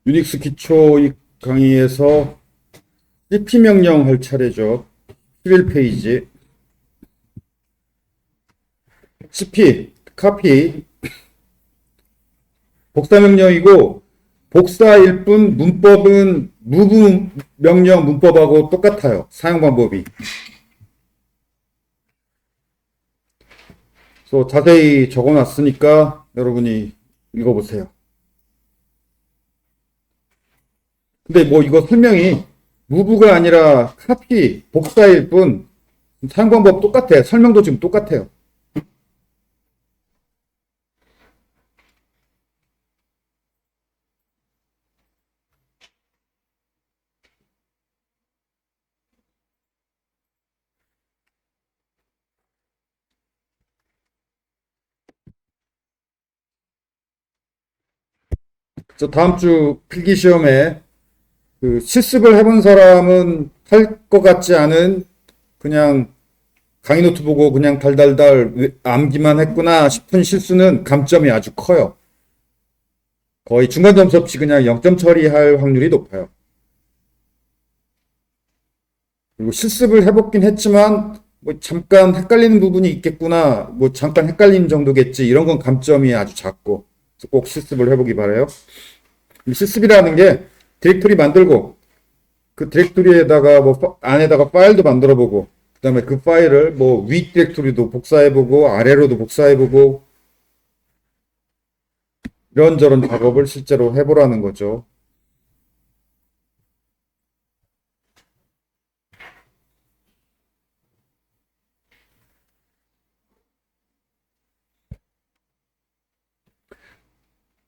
유닉스 기초 이 강의에서 cp 명령 할 차례죠. 11페이지. cp, copy, 복사 명령이고, 복사일 뿐 문법은 move 명령 문법하고 똑같아요. 사용 방법이. 그래서 자세히 적어 놨으니까 여러분이 읽어보세요. 근데 뭐 이거 설명이 move가 아니라 copy, 복사일 뿐 사용 방법 똑같아요. 설명도 지금 똑같아요. 저 다음 주 필기 시험에 그 실습을 해본 사람은 할 것 같지 않은 그냥 강의 노트 보고 그냥 달달달 암기만 했구나 싶은 실수는 감점이 아주 커요. 거의 중간 점수 없이 그냥 0점 처리할 확률이 높아요. 그리고 실습을 해보긴 했지만 뭐 잠깐 헷갈리는 부분이 있겠구나, 뭐 잠깐 헷갈리는 정도겠지, 이런 건 감점이 아주 작고 꼭 실습을 해보기 바라요. 실습이라는 게 디렉토리 만들고 그 디렉토리에다가 뭐 안에다가 파일도 만들어 보고 그 다음에 그 파일을 뭐 위 디렉토리도 복사해 보고 아래로도 복사해 보고 이런저런 작업을 실제로 해보라는 거죠.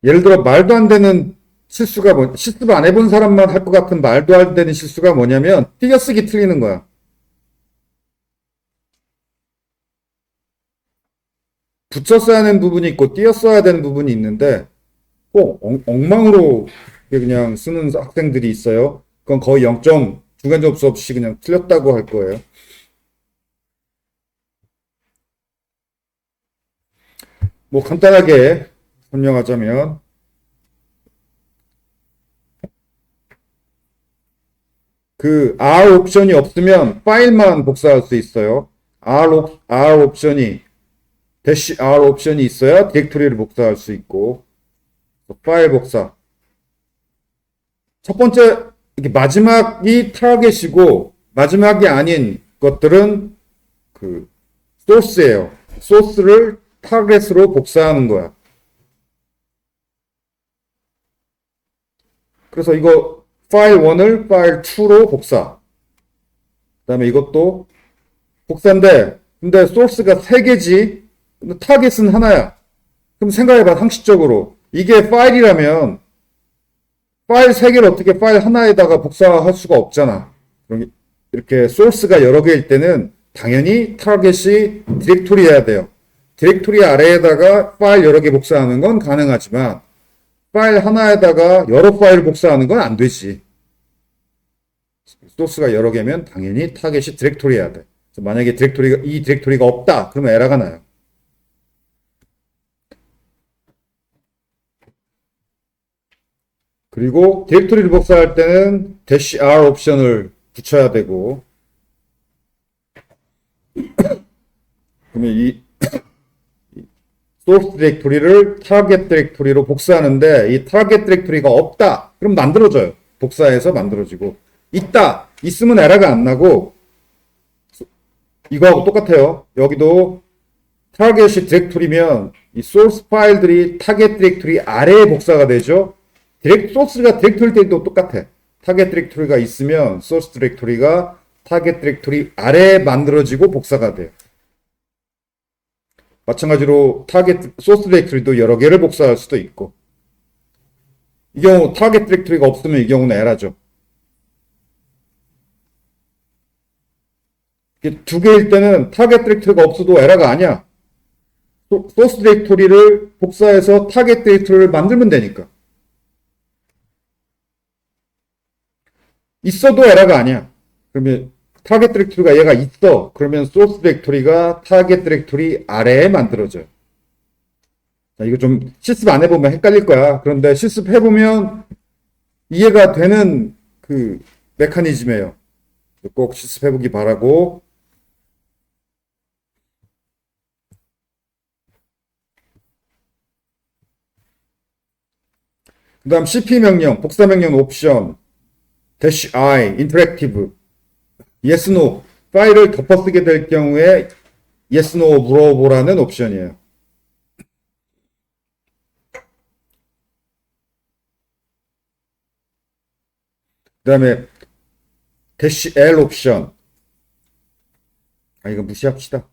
예를 들어 말도 안 되는 실수가 실습 안 해본 사람만 할 것 같은 말도 안 되는 실수가 뭐냐면 띄어쓰기 틀리는 거야. 붙여 써야 하는 부분이 있고 띄어 써야 되는 부분이 있는데 꼭 엉망으로 그냥 쓰는 학생들이 있어요. 그건 거의 0점 중간 점수 없이 그냥 틀렸다고 할 거예요. 뭐 간단하게 설명하자면 그 R 옵션이 없으면 파일만 복사할 수 있어요. R 옵션이 대시 R 옵션이 있어야 디렉토리를 복사할 수 있고, 파일 복사. 첫 번째, 이렇게 마지막이 타겟이고 마지막이 아닌 것들은 그 소스예요. 소스를 타겟으로 복사하는 거야. 그래서 이거 파일 1을 파일 2로 복사. 그 다음에 이것도 복사인데, 근데 소스가 3개지, 근데 타겟은 하나야. 그럼 생각해봐, 상식적으로. 이게 파일이라면, 파일 3개를 어떻게 파일 하나에다가 복사할 수가 없잖아. 이렇게 소스가 여러 개일 때는 당연히 타겟이 디렉토리여야 돼요. 디렉토리 아래에다가 파일 여러 개 복사하는 건 가능하지만, 파일 하나에다가 여러 파일 복사하는 건 안 되지. 소스가 여러 개면 당연히 타겟이 디렉토리여야 돼. 만약에 이 디렉토리가 없다, 그러면 에러가 나요. 그리고 디렉토리를 복사할 때는 -r 옵션을 붙여야 되고, 그러면 이 소스 디렉토리를 타겟 디렉토리로 복사하는데 이 타겟 디렉토리가 없다, 그럼 만들어져요. 복사해서 만들어지고, 있으면 에러가 안 나고, 이거하고 똑같아요. 여기도 타겟이 디렉토리면 이 소스 파일들이 타겟 디렉토리 아래에 복사가 되죠. 소스가 디렉토리 때도 똑같아. 타겟 디렉토리가 있으면 소스 디렉토리가 타겟 디렉토리 아래에 만들어지고 복사가 돼요. 마찬가지로 소스 디렉토리도 여러 개를 복사할 수도 있고, 이 경우 타겟 디렉토리가 없으면 이 경우는 에러죠. 두 개일 때는 타겟 디렉토리가 없어도 에러가 아니야. 소스 디렉토리를 복사해서 타겟 디렉토리를 만들면 되니까. 있어도 에러가 아니야. 그러면 타겟 디렉토리가 얘가 있어. 그러면 소스 디렉토리가 타겟 디렉토리 아래에 만들어져요. 자, 이거 좀 실습 안 해보면 헷갈릴 거야. 그런데 실습해보면 이해가 되는 그 메커니즘이에요. 꼭 실습해보기 바라고. 그 다음 CP 명령, 복사 명령 옵션, dash I, 인터랙티브, yes, no, 파일을 덮어쓰게 될 경우에 yes, no 물어보라는 옵션이에요. 그 다음에 dash L 옵션. 아, 이거 무시합시다.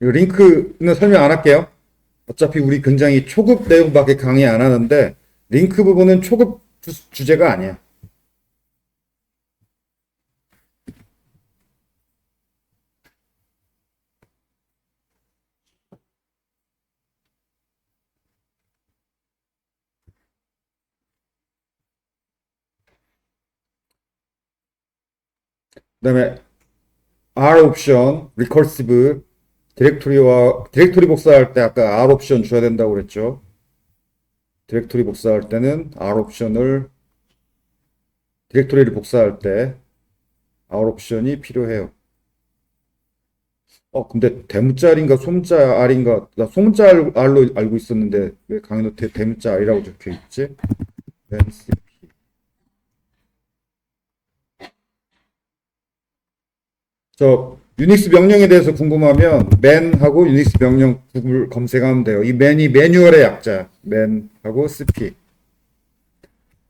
이거 링크는 설명 안 할게요. 어차피 우리 굉장히 초급 내용밖에 강의 안 하는데 링크 부분은 초급 주제가 아니야. 그다음에 R 옵션, 리커시브, 디렉토리 복사할 때 아까 R 옵션 줘야 된다고 그랬죠. 디렉토리 복사할 때는 R 옵션을 디렉토리를 복사할 때 R 옵션이 필요해요. 근데 대문자 R인가 소문자 R인가 나 소문자 R로 알고 있었는데 왜 강의 노트에 대문자 R이라고 적혀 있지? 저 유닉스 명령에 대해서 궁금하면 man하고 유닉스 명령 구글 검색하면 돼요. 이 man이 매뉴얼의 약자. man하고 cp.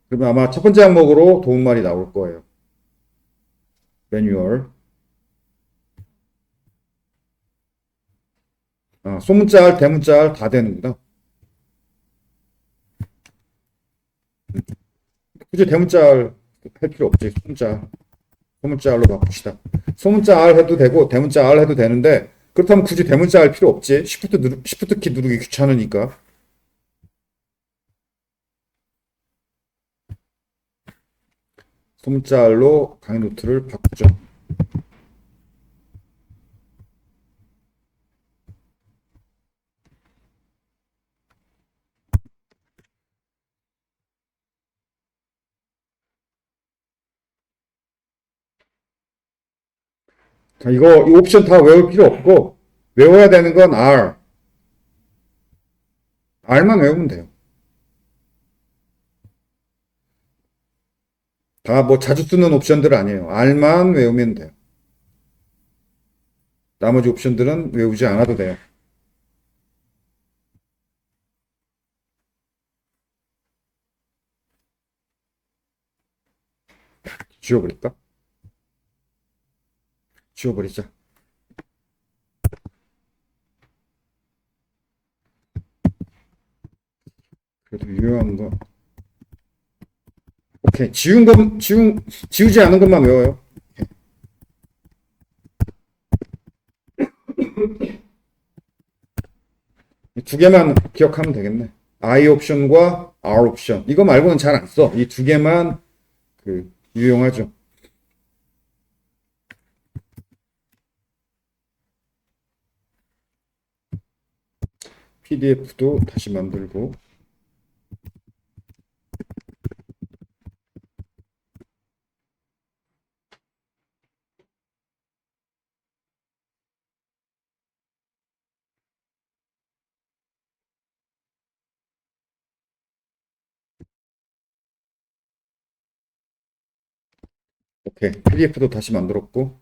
그러면 아마 첫 번째 항목으로 도움말이 나올 거예요. 매뉴얼. 소문자 R, 대문자 R 다 되는구나. 굳이 대문자 R 할 필요 없지. 소문자 R로 바꿉시다. 소문자 R 해도 되고 대문자 R 해도 되는데 그렇다면 굳이 대문자 R 필요 없지. Shift 키 누르기 귀찮으니까. 소문자 R로 강의 노트를 바꾸죠. 자, 이 옵션 다 외울 필요 없고 외워야 되는 건 R. R만 외우면 돼요. 다 뭐 자주 쓰는 옵션들 아니에요. R만 외우면 돼요. 나머지 옵션들은 외우지 않아도 돼요. 지워버릴까? 지워버리자. 그래도 유용한 거. 오케이. 지우지 않은 것만 외워요. 두 개만 기억하면 되겠네. I 옵션과 R 옵션. 이거 말고는 잘 안 써. 이 두 개만 유용하죠. PDF도 다시 만들고. 오케이. PDF도 다시 만들었고.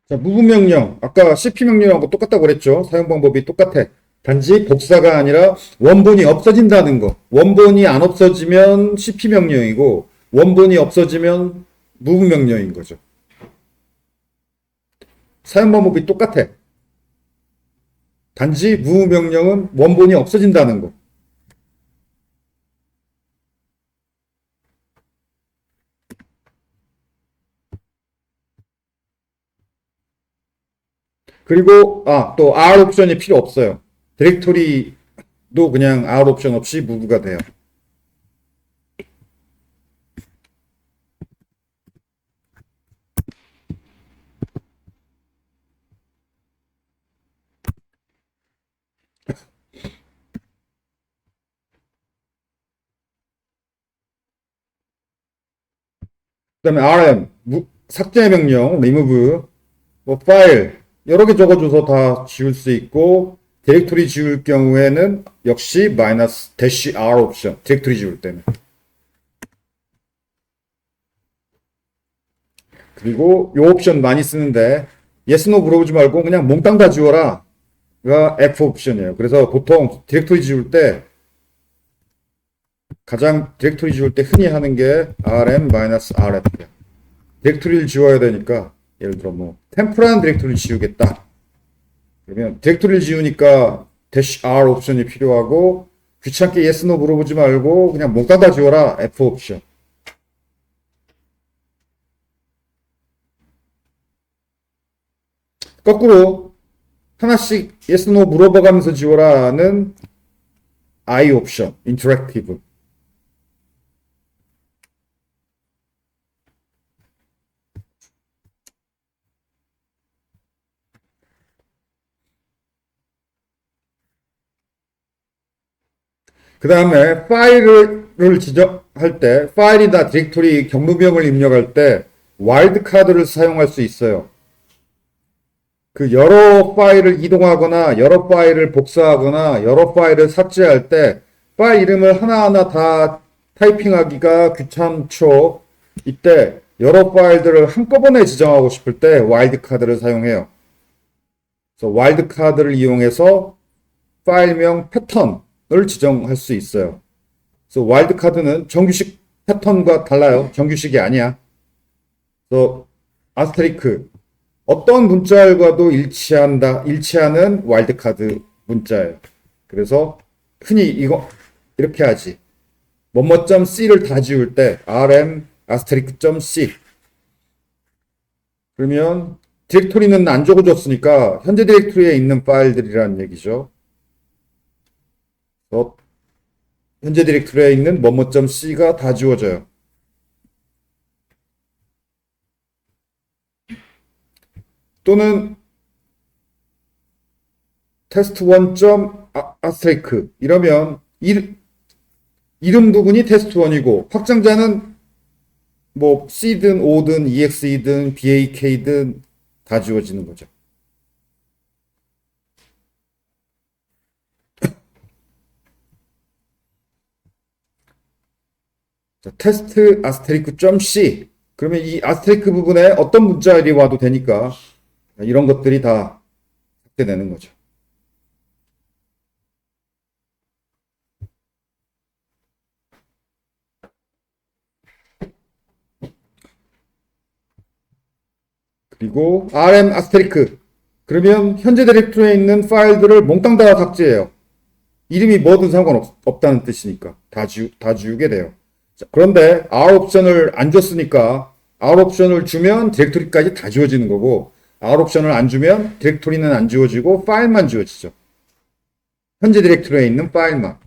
자, 무브명령. 아까 CP 명령하고 똑같다고 그랬죠. 사용 방법이 똑같아. 단지 복사가 아니라 원본이 없어진다는 거. 원본이 안 없어지면 CP 명령이고, 원본이 없어지면 무브명령인 거죠. 사용 방법이 똑같아. 단지 무브명령은 원본이 없어진다는 거. 그리고, 또 R 옵션이 필요 없어요. 디렉토리도 그냥 R 옵션 없이 무브가 돼요. 그 다음에 RM, 삭제 명령, remove, 뭐 파일, 여러 개 적어줘서 다 지울 수 있고, 디렉토리 지울 경우에는 역시 마이너스 대시 R 옵션, 디렉토리 지울 때는. 그리고 요 옵션 많이 쓰는데, yes, no 물어보지 말고 그냥 몽땅 다 지워라. 가 F 옵션이에요. 그래서 보통 디렉토리 지울 때, 가장 디렉토리 지울 때 흔히 하는 게 rm-rf야. 디렉토리를 지워야 되니까, 예를 들어 뭐 템포라는 디렉토리를 지우겠다. 그러면 디렉토리를 지우니까 대시 R 옵션이 필요하고, 귀찮게 yes, no 물어보지 말고 그냥 몽땅 다 지워라. F 옵션. 거꾸로 하나씩 yes, no 물어봐가면서 지워라는 I 옵션, 인터랙티브. 그 다음에 파일을 지정할 때, 파일이나 디렉토리 경로명을 입력할 때 와일드 카드를 사용할 수 있어요. 그 여러 파일을 이동하거나 여러 파일을 복사하거나 여러 파일을 삭제할 때 파일 이름을 하나하나 다 타이핑하기가 귀찮죠. 이때 여러 파일들을 한꺼번에 지정하고 싶을 때 와일드 카드를 사용해요. 그래서 와일드 카드를 이용해서 파일명 패턴을 지정할 수 있어요. 그래서 와일드 카드는 정규식 패턴과 달라요. 정규식이 아니야. 그래서 아스테리크 어떤 문자열과도 일치하는 와일드카드 문자예요. 그래서 흔히 이거 이렇게 하지. 뭐뭐.c를 다 지울 때 rm *c 그러면 디렉토리는 안 적어줬으니까 현재 디렉토리에 있는 파일들이라는 얘기죠. 현재 디렉토리에 있는 뭐뭐.c가 다 지워져요. 또는 test1.asterisk 이러면 이름 부분이 test1이고 확장자는 뭐 c든 o든 exe든 bak든 다 지워지는 거죠. 테스트 아스테리크 .c 그러면 이 아스테리크 부분에 어떤 문자열이 와도 되니까 이런 것들이 다 삭제되는 거죠. 그리고 rm 아스테리크 그러면 현재 디렉토리에 있는 파일들을 몽땅 다 삭제해요. 이름이 뭐든 상관없다는 뜻이니까 다 지우게 돼요. 자, 그런데 R 옵션을 안 줬으니까 R 옵션을 주면 디렉토리까지 다 지워지는 거고 R 옵션을 안 주면 디렉토리는 안 지워지고 파일만 지워지죠. 현재 디렉토리에 있는 파일만.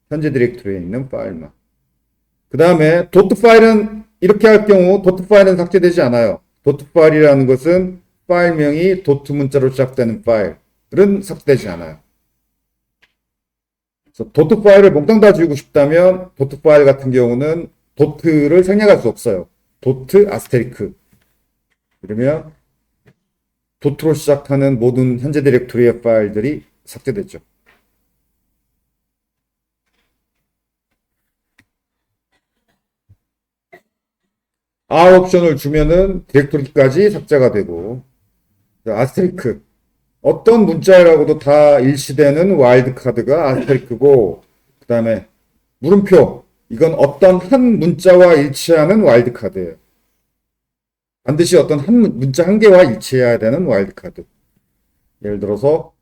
현재 디렉토리에 있는 파일만. 그 다음에 도트 파일은 이렇게 할 경우 도트 파일은 삭제되지 않아요. 도트 파일이라는 것은 파일명이 도트 문자로 시작되는 파일은 삭제되지 않아요. 그래서 도트 파일을 몽땅 다 지우고 싶다면 도트 파일 같은 경우는 도트를 생략할 수 없어요. 도트 아스테리크. 그러면 도트로 시작하는 모든 현재 디렉토리의 파일들이 삭제됐죠. R 옵션을 주면은 디렉토리까지 삭제가 되고 아스테리크 어떤 문자라고도 다 일치되는 와일드 카드가 아스테리크고 그 다음에 물음표 이건 어떤 한 문자와 일치하는 와일드 카드예요. 반드시 어떤 한 문자 한 개와 일치해야 되는 와일드 카드. 예를 들어서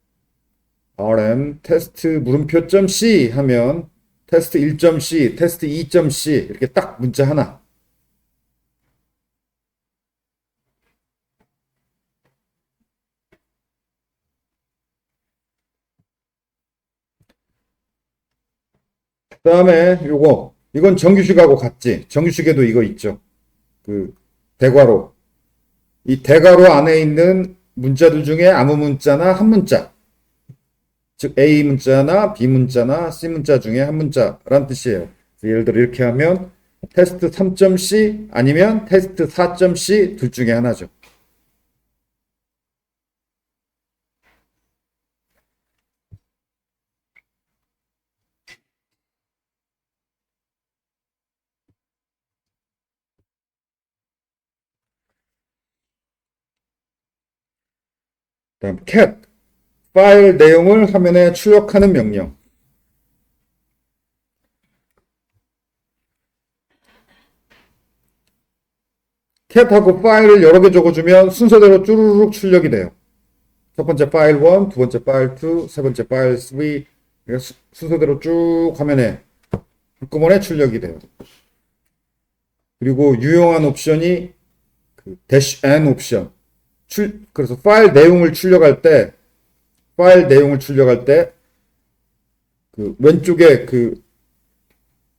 rm 테스트 물음표 .c 하면 테스트 1.c, 테스트 2.c 이렇게 딱 문자 하나. 그다음에 이건 정규식하고 같지. 정규식에도 이거 있죠. 그 대괄호. 이 대괄호 안에 있는 문자들 중에 아무 문자나 한 문자. 즉 A 문자나 B 문자나 C 문자 중에 한 문자란 뜻이에요. 예를 들어 이렇게 하면 테스트 3.C 아니면 테스트 4.C 둘 중에 하나죠. 다음 cat 파일 내용을 화면에 출력하는 명령. 캣하고 파일을 여러 개 적어주면 순서대로 쭈루룩 출력이 돼요. 첫 번째 파일 1, 두 번째 파일 2, 세 번째 파일 3. 순서대로 쭉 화면에 한꺼번에 출력이 돼요. 그리고 유용한 옵션이 그 -n 옵션. 그래서 파일 내용을 출력할 때 그 왼쪽에 그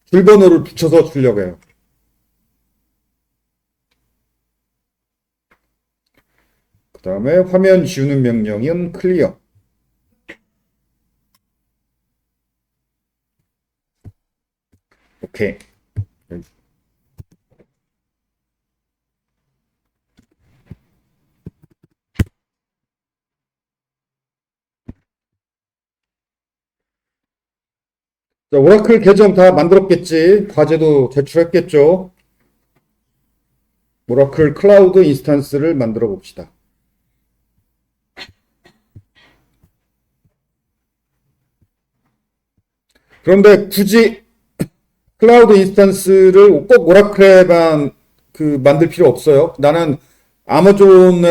줄번호를 붙여서 출력해요. 그 다음에 화면 지우는 명령은 클리어. 오케이. 자, 오라클 계정 다 만들었겠지. 과제도 제출했겠죠. 오라클 클라우드 인스턴스를 만들어 봅시다. 그런데 굳이 클라우드 인스턴스를 꼭 오라클에만 만들 필요 없어요. 나는 아마존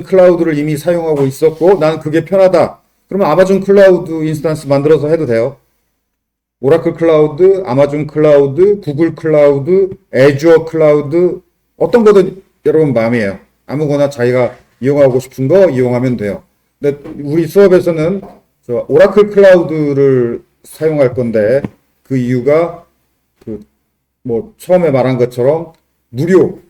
클라우드를 이미 사용하고 있었고 나는 그게 편하다. 그러면 아마존 클라우드 인스턴스 만들어서 해도 돼요. 오라클 클라우드, 아마존 클라우드, 구글 클라우드, 애주어 클라우드 어떤 거든 여러분 마음이에요. 아무거나 자기가 이용하고 싶은 거 이용하면 돼요. 근데 우리 수업에서는 오라클 클라우드를 사용할 건데 그 이유가 처음에 말한 것처럼 무료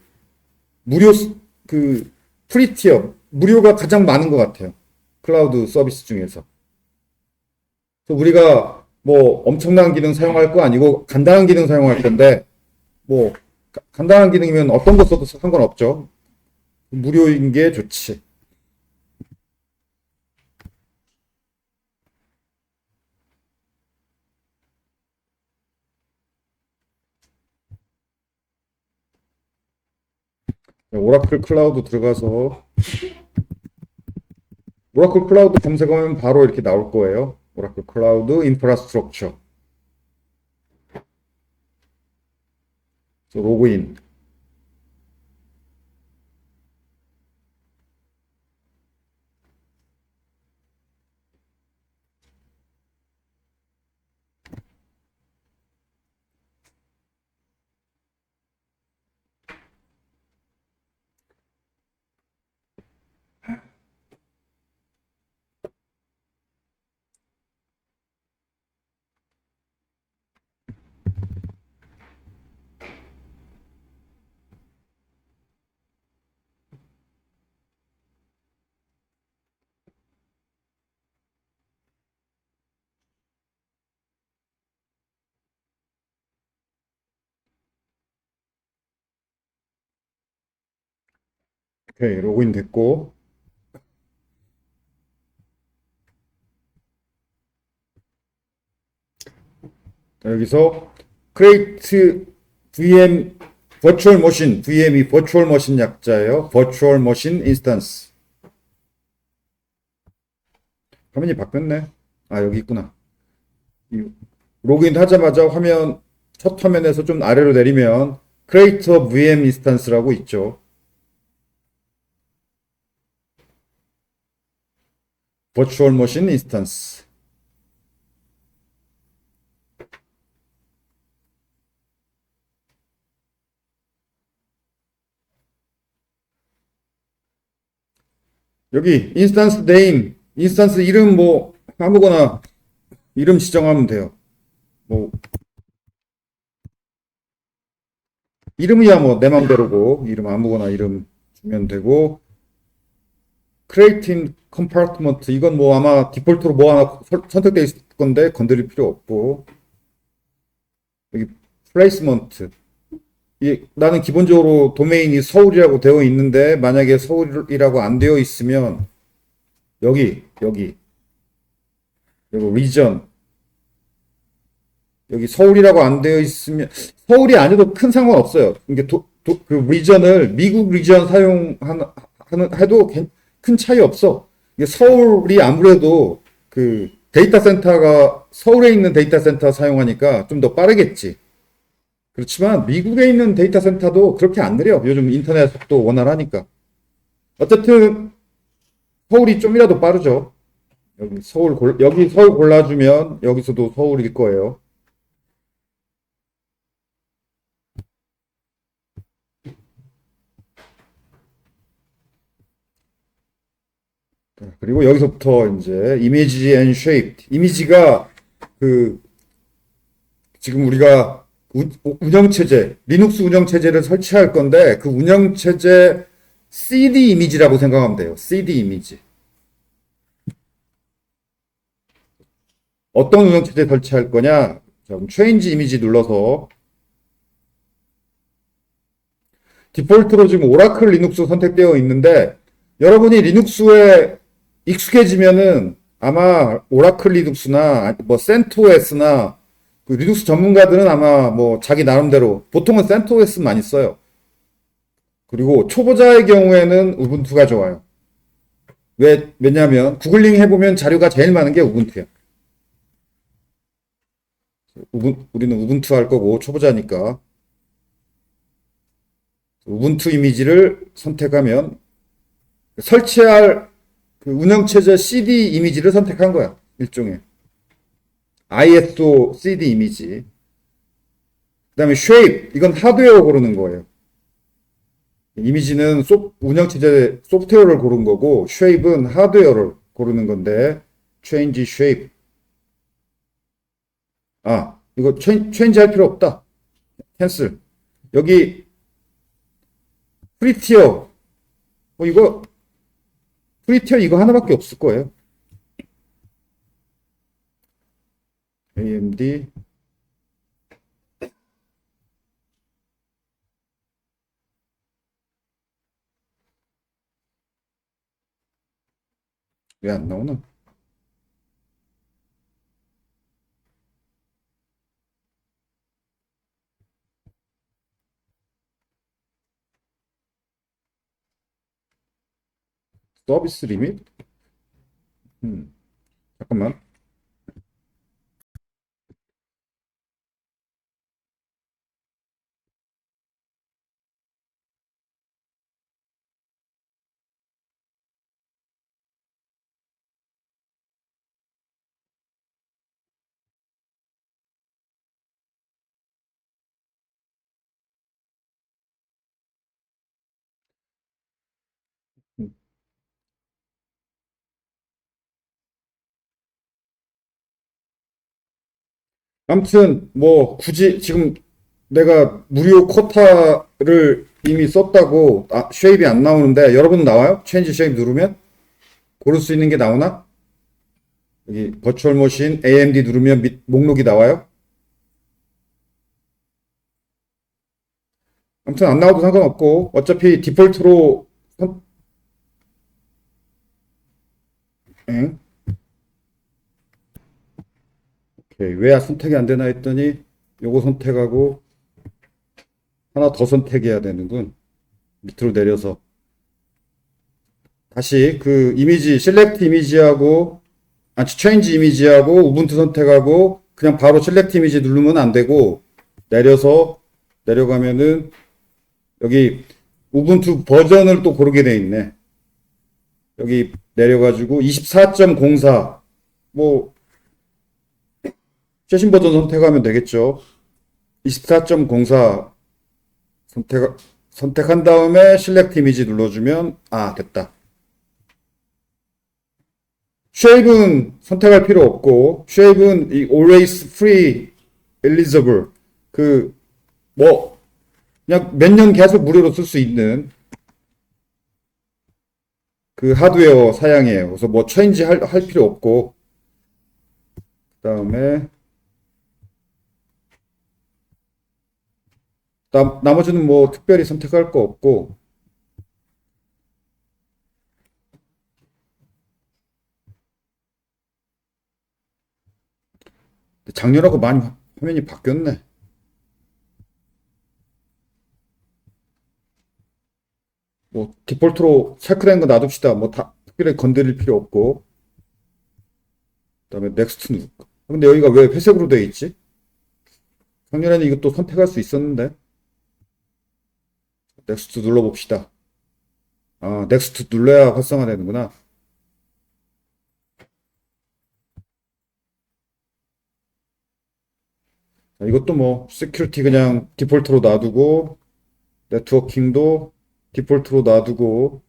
프리티어 무료가 가장 많은 것 같아요. 클라우드 서비스 중에서. 그래서 우리가 엄청난 기능 사용할 거 아니고 간단한 기능 사용할 건데 간단한 기능이면 어떤 거 써도 상관없죠. 무료인 게 좋지. 오라클 클라우드 들어가서 오라클 클라우드 검색하면 바로 이렇게 나올 거예요. 오라클 클라우드 인프라스트럭처. 로그인. 오케이, 로그인 됐고. 여기서 create VM virtual machine, VM이 virtual machine 약자예요. virtual machine instance. 화면이 바뀌었네. 아, 여기 있구나. 로그인 하자마자 첫 화면에서 좀 아래로 내리면 create a VM instance라고 있죠. virtual machine instance. 여기 인스턴스 네임, 인스턴스 이름 아무거나 이름 지정하면 돼요. 뭐 이름이야 뭐 내 맘대로고 이름 아무거나 이름 주면 되고 creating compartment 이건 뭐 아마 디폴트로 뭐 하나 선택되어 있을 건데 건드릴 필요 없고 여기 placement 나는 기본적으로 도메인이 서울이라고 되어 있는데 만약에 서울이라고 안 되어 있으면 여기 그리고 region 여기 서울이라고 안 되어 있으면 서울이 아니어도 큰 상관없어요. 이게 그 region을 미국 region 해도 큰 차이 없어. 이게 서울이 아무래도 그 데이터 센터가 서울에 있는 데이터 센터 사용하니까 좀 더 빠르겠지. 그렇지만 미국에 있는 데이터 센터도 그렇게 안 느려. 요즘 인터넷 속도 원활하니까. 어쨌든 서울이 좀이라도 빠르죠. 여기 서울 골라주면 여기서도 서울일 거예요. 그리고 여기서부터 이제 이미지 앤 쉐입. 이미지가 그 지금 우리가 운영체제, 리눅스 운영체제를 설치할 건데 그 운영체제 CD 이미지라고 생각하면 돼요. CD 이미지. 어떤 운영체제 설치할 거냐? 그럼 change 이미지 눌러서 디폴트로 지금 오라클 리눅스 선택되어 있는데 여러분이 리눅스에 익숙해지면은 아마 오라클 리눅스나 뭐 센토스나 그 리눅스 전문가들은 아마 뭐 자기 나름대로 보통은 센토스 많이 써요. 그리고 초보자의 경우에는 우분투가 좋아요. 왜냐면 구글링 해보면 자료가 제일 많은 게 우분투야. 우리는 우분투 할 거고 초보자니까 우분투 이미지를 선택하면 설치할 그 운영체제 CD 이미지를 선택한 거야. 일종의 ISO CD 이미지. 그 다음에 shape 이건 하드웨어 고르는 거예요. 이미지는 운영체제 소프트웨어를 고른 거고 shape은 하드웨어를 고르는 건데 change shape 이거 change 할 필요 없다. 캔슬. 여기 프리티어 이거 프리티어 이거 하나밖에 없을 거예요. AMD 왜 안 나오나? 서비스 리밋? 잠깐만. 아무튼 뭐 굳이 지금 내가 무료 쿼타를 이미 썼다고 쉐입이 안 나오는데 여러분 나와요? 체인지 쉐입 누르면 고를 수 있는 게 나오나? 여기 버추얼 머신 AMD 누르면 목록이 나와요? 아무튼 안 나와도 상관없고 어차피 디폴트로 응? 오케이. 왜 선택이 안 되나 했더니 요거 선택하고 하나 더 선택해야 되는군. 밑으로 내려서 다시 그 이미지 셀렉트 이미지하고 체인지 이미지하고 우분투 선택하고 그냥 바로 셀렉트 이미지 누르면 안 되고 내려가면은 여기 우분투 버전을 또 고르게 돼 있네. 여기 내려가지고 24.04 뭐 최신 버전 선택하면 되겠죠. 24.04 선택한 다음에 셀렉트 이미지 눌러주면 됐다. 쉐입은 선택할 필요 없고 쉐입은 이 always free eligible. 그, 뭐, 그냥 몇 년 계속 무료로 쓸 수 있는 그 하드웨어 사양이에요. 그래서 뭐 체인지 할 필요 없고, 그 다음에, 나머지는 뭐 특별히 선택할 거 없고, 작년하고 많이 화면이 바뀌었네. 뭐 디폴트로 체크된 거 놔둡시다. 뭐 다 특별히 건드릴 필요 없고, 그다음에 넥스트 누를까? 근데 여기가 왜 회색으로 되어 있지? 작년에는 이것도 선택할 수 있었는데, 넥스트 눌러봅시다. 아, 넥스트 눌러야 활성화되는구나. 자, 이것도 뭐 시큐리티 그냥 디폴트로 놔두고, 네트워킹도 디폴트로 놔두고,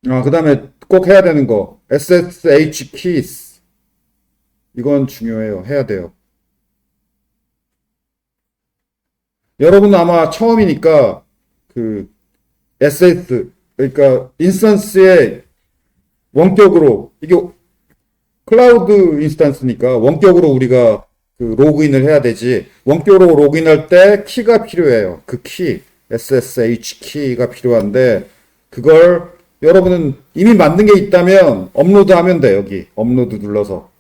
아, 그 다음에 꼭 해야 되는 거, SSH keys. 이건 중요해요. 해야 돼요. 여러분 아마 처음이니까 그 SS, 그러니까 인스턴스에 원격으로, 이게 클라우드 인스턴스니까 원격으로 우리가 그 로그인을 해야 되지. 원격으로 로그인할 때 키가 필요해요. 그 키, SSH 키가 필요한데, 그걸 여러분은 이미 만든 게 있다면 업로드 하면 돼, 여기. 업로드 눌러서.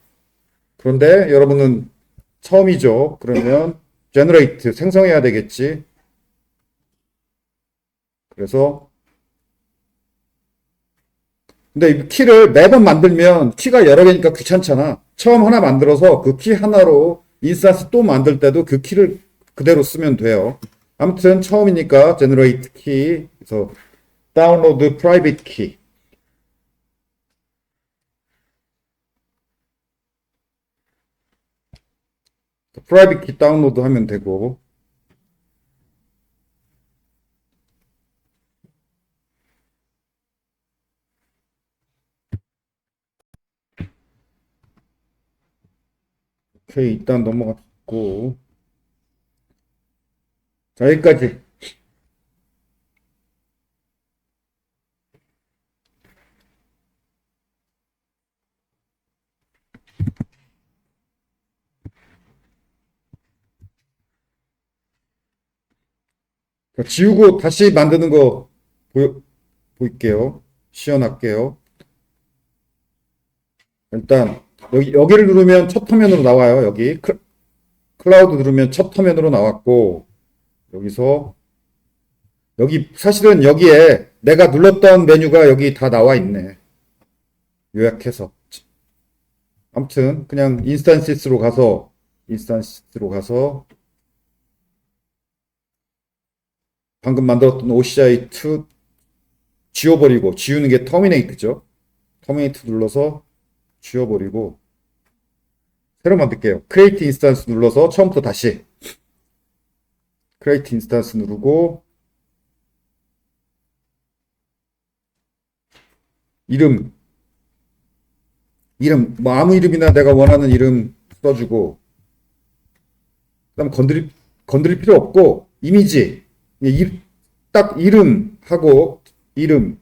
그런데 여러분은 처음이죠. 그러면 generate 생성해야 되겠지. 그래서 근데 이 키를 매번 만들면 키가 여러 개니까 귀찮잖아. 처음 하나 만들어서 그 키 하나로 인스턴스 또 만들 때도 그 키를 그대로 쓰면 돼요. 아무튼 처음이니까 generate key, 그래서 download private key, private key 다운로드 하면 되고, 오케이, 일단 넘어갔고, 자, 여기까지. 자, 지우고 다시 만드는 거 볼게요. 시연할게요. 일단 여기를 누르면 첫 화면으로 나와요. 여기 클라우드 누르면 첫 화면으로 나왔고, 여기서 여기 사실은 여기에 내가 눌렀던 메뉴가 여기 다 나와 있네. 요약해서. 아무튼 그냥 인스턴시스로 가서 방금 만들었던 OCI2 지워버리고, 지우는 게 터미네이트죠. 터미네이트 눌러서 지워버리고 새로 만들게요. 크리에이트 인스턴스 눌러서 처음부터 다시 크리에이트 인스턴스 누르고, 이름 뭐 아무 이름이나 내가 원하는 이름 써주고, 그다음 건드릴 필요 없고, 이미지 딱 이름하고 이름,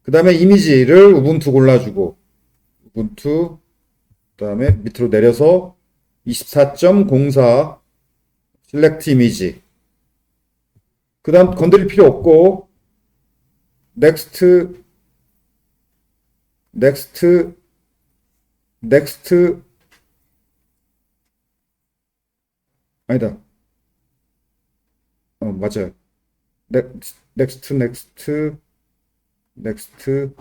그다음에 이미지를 우분투 골라주고, 우분투, 그다음에 밑으로 내려서 24.04 셀렉트 이미지, 그다음 건드릴 필요 없고, 넥스트, 넥스트, 넥스트, 아니다. 맞아요. 넥스트, 넥스트, 넥스트,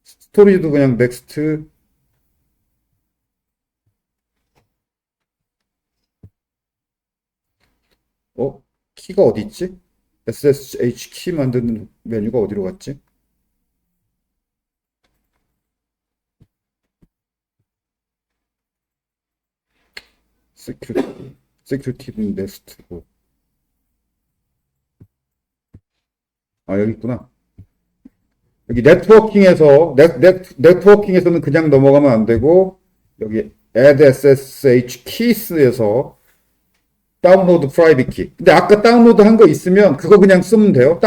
스토리도 그냥 넥스트. 어? 키가 어디 있지? SSH 키 만드는 메뉴가 어디로 갔지? 세큐리티 넥스트고. 아, 여기 있구나. 여기 네트워킹에서는 그냥 넘어가면 안 되고, 여기 add SSH keys에서 다운로드 프라이빗 키. 근데 아까 다운로드 한 거 있으면 그거 그냥 쓰면 돼요.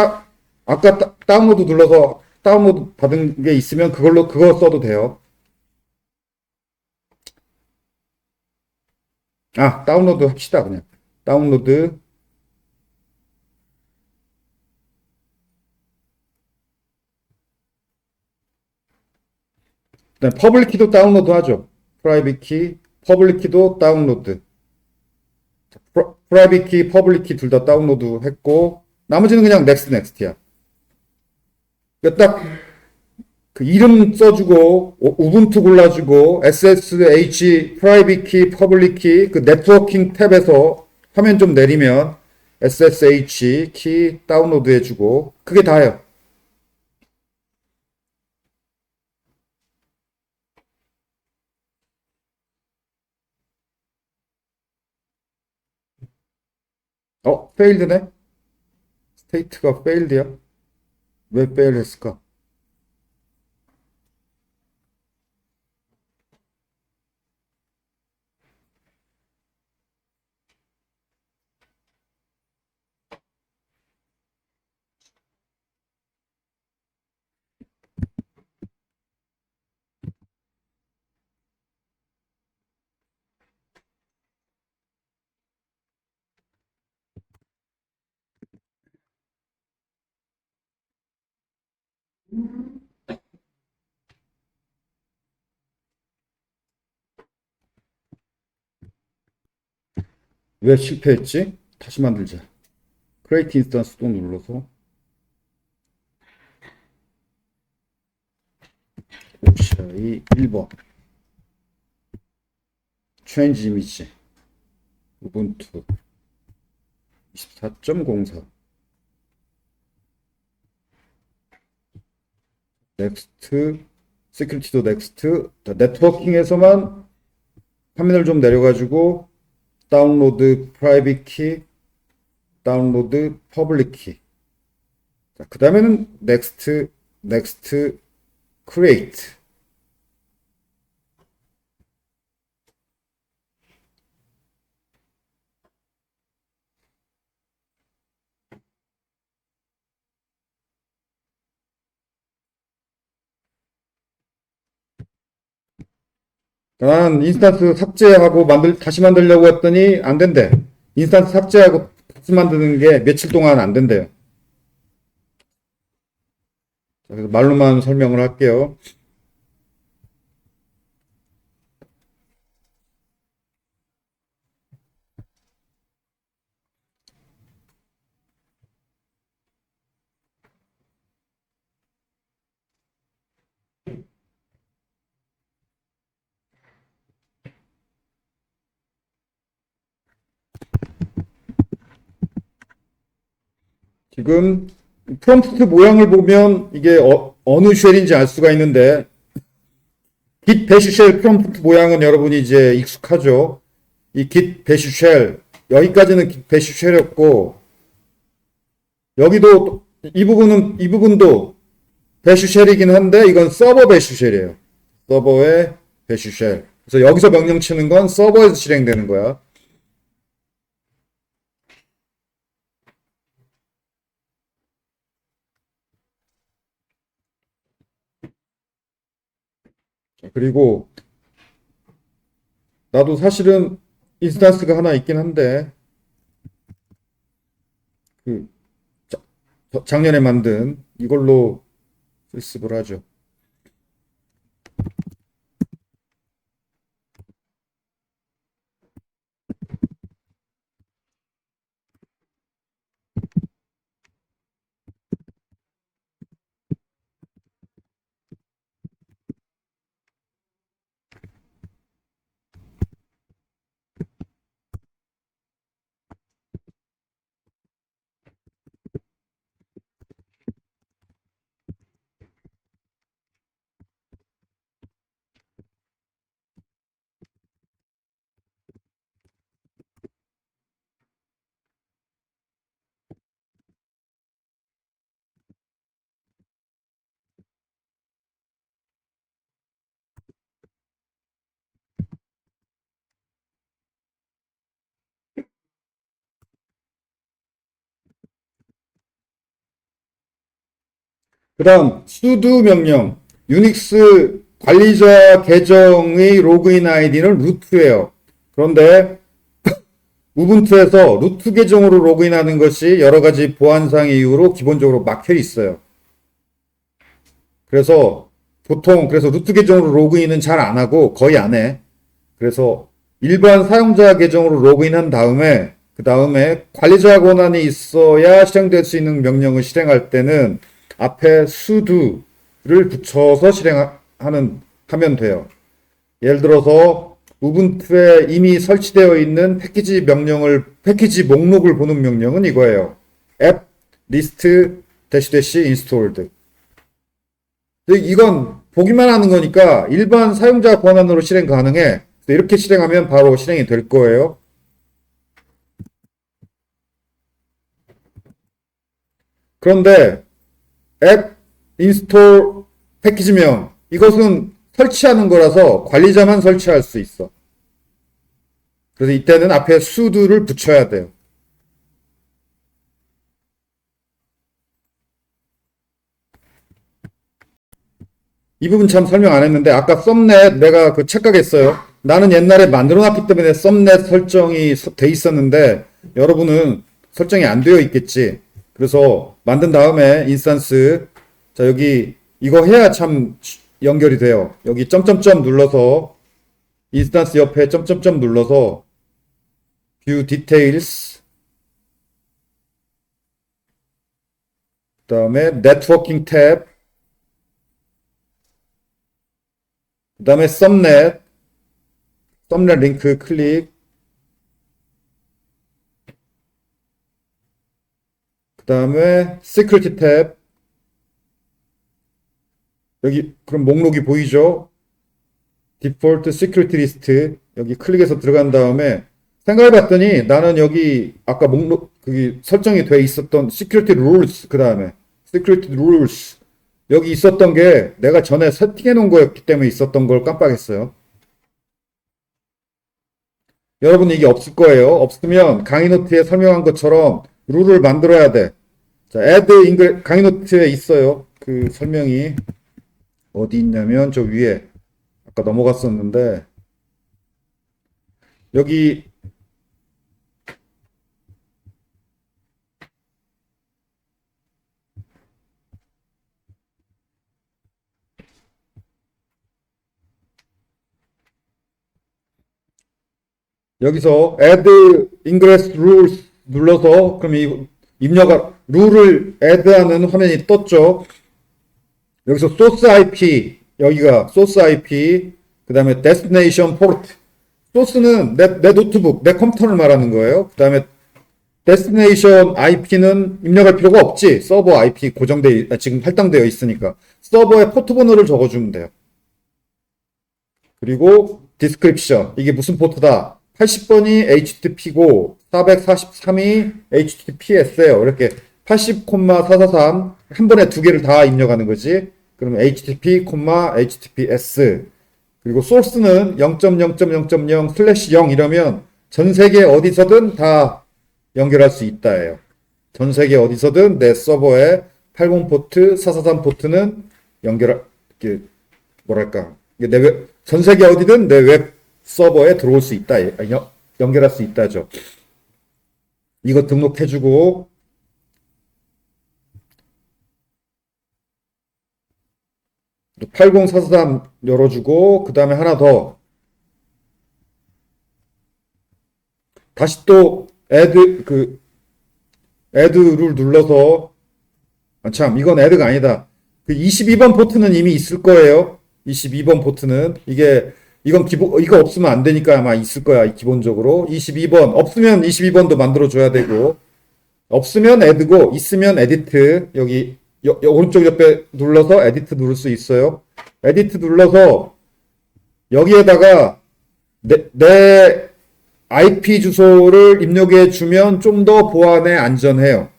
아까 다운로드 눌러서 다운로드 받은 게 있으면 그거 써도 돼요. 다운로드 합시다, 그냥. 다운로드. 그다음 퍼블릭 키도 다운로드 하죠. 프라이빗 키, 퍼블릭 키도 다운로드. 프라이빗 키, 퍼블릭 키 둘 다 다운로드 했고, 나머지는 그냥 넥스트야. 그러니까 딱 그 이름 써주고, 우분투 골라주고, SSH, 프라이빗 키, 퍼블릭 키, 그 네트워킹 탭에서 화면 좀 내리면 SSH 키 다운로드 해주고, 그게 다예요. 페일드네? 스테이트가 페일드야? 왜 페일 했을까? 왜 실패했지? 다시 만들자. 크레이트 인스턴스 또 눌러서. 오샤이 1번. change image. 우분투 24.04. 넥스트. 시큐리티도 넥스트. 네트워킹에서만 화면을 좀 내려가지고 다운로드 프라이빗 키, 다운로드 퍼블릭 키. 자, 그 다음에는 넥스트, 크리에이트. 난 인스턴스 삭제하고 다시 만들려고 했더니 안 된대. 인스턴스 삭제하고 다시 만드는 게 며칠 동안 안 된대요. 자, 그래서 말로만 설명을 할게요. 지금 프롬프트 모양을 보면 이게 어느 쉘인지 알 수가 있는데 git 배시 쉘 프롬프트 모양은 여러분이 이제 익숙하죠. 이 git 배시 쉘 여기까지는 git 배시 쉘이었고 여기도 이 부분도 배시 쉘이긴 한데 이건 서버 배시 쉘이에요. 서버의 배시 쉘. 그래서 여기서 명령 치는 건 서버에서 실행되는 거야. 그리고 나도 사실은 인스턴스가 하나 있긴 한데 그 작년에 만든 이걸로 실습을 하죠. 그 다음 sudo 명령. 유닉스 관리자 계정의 로그인 아이디는 루트예요. 그런데 우분투에서 루트 계정으로 로그인하는 것이 여러 가지 보안상의 이유로 기본적으로 막혀 있어요. 그래서 그래서 루트 계정으로 로그인은 잘 안 하고 거의 안 해. 그래서 일반 사용자 계정으로 로그인한 다음에 그 다음에 관리자 권한이 있어야 실행될 수 있는 명령을 실행할 때는 앞에 sudo를 붙여서 하면 돼요. 예를 들어서 우분투에 이미 설치되어 있는 패키지 목록을 보는 명령은 이거예요. app list -installed. 이건 보기만 하는 거니까 일반 사용자 권한으로 실행 가능해. 이렇게 실행하면 바로 실행이 될 거예요. 그런데 app install 패키지명 이것은 설치하는 거라서 관리자만 설치할 수 있어. 그래서 이때는 앞에 sudo를 붙여야 돼요. 이 부분 참 설명 안 했는데 아까 썸넷 내가 그 착각했어요. 나는 옛날에 만들어 놨기 때문에 썸넷 설정이 돼 있었는데 여러분은 설정이 안 되어 있겠지. 그래서 만든 다음에 인스턴스 자 여기 이거 해야 참 연결이 돼요. 여기 점점점 눌러서 인스턴스 옆에 점점점 눌러서 View Details 그 다음에 Networking 탭 그 다음에 썸넷 링크 클릭 그 다음에 Security 탭 여기 그럼 목록이 보이죠? Default Security List 여기 클릭해서 들어간 다음에 생각해봤더니 나는 여기 아까 목록 설정이 돼 있었던 Security Rules 그 다음에 Security Rules 여기 있었던 게 내가 전에 세팅해 놓은 거였기 때문에 있었던 걸 깜빡했어요. 여러분 이게 없을 거예요. 없으면 강의 노트에 설명한 것처럼 룰을 만들어야 돼. 자, 강의 노트에 있어요. 그 설명이 어디 있냐면 저 위에 아까 넘어갔었는데 여기 여기서 add ingress rules 눌러서 그럼 룰을 add하는 화면이 떴죠. 여기서 source IP 여기가 source IP 그 다음에 destination port 소스는 내 노트북 내 컴퓨터를 말하는 거예요. 그 다음에 destination IP는 입력할 필요가 없지. 서버 IP 지금 할당되어 있으니까 서버에 포트 번호를 적어주면 돼요. 그리고 description 이게 무슨 포트다. 80번이 HTTP고 443이 HTTPS예요. 이렇게 80,443 한 번에 두 개를 다 입력하는 거지. 그러면 HTTP, HTTPS 그리고 소스는 0.0.0.0/0 이러면 전 세계 어디서든 다 연결할 수 있다예요. 전 세계 어디서든 내 서버에 80 포트, 443 포트는 전 세계 어디든 내 웹 서버에 들어올 수 있다. 연결할 수 있다죠. 이거 등록해주고, 80443 열어주고, 그 다음에 하나 더. 다시 또, add 룰 눌러서, 이건 add가 아니다. 그 22번 포트는 이미 있을 거예요. 22번 포트는. 이거 없으면 안 되니까 아마 있을 거야, 기본적으로. 22번. 없으면 22번도 만들어줘야 되고, 없으면 add고, 있으면 edit. 여기, 오른쪽 옆에 눌러서 edit 누를 수 있어요. edit 눌러서, 여기에다가, 내 IP 주소를 입력해 주면 좀 더 보안에 안전해요.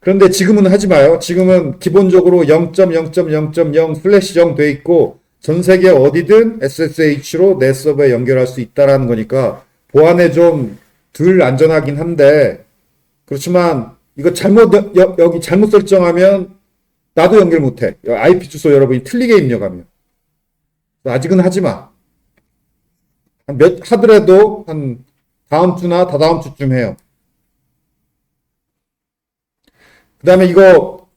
그런데 지금은 하지 마요. 지금은 기본적으로 0.0.0.0/0 돼 있고 전 세계 어디든 SSH로 내 서버에 연결할 수 있다라는 거니까 보안에 좀 덜 안전하긴 한데 그렇지만 이거 여기 잘못 설정하면 나도 연결 못해. IP 주소 여러분이 틀리게 입력하면. 아직은 하지 마. 하더라도 한 다음 주나 다다음 주쯤 해요. 그 다음에 이거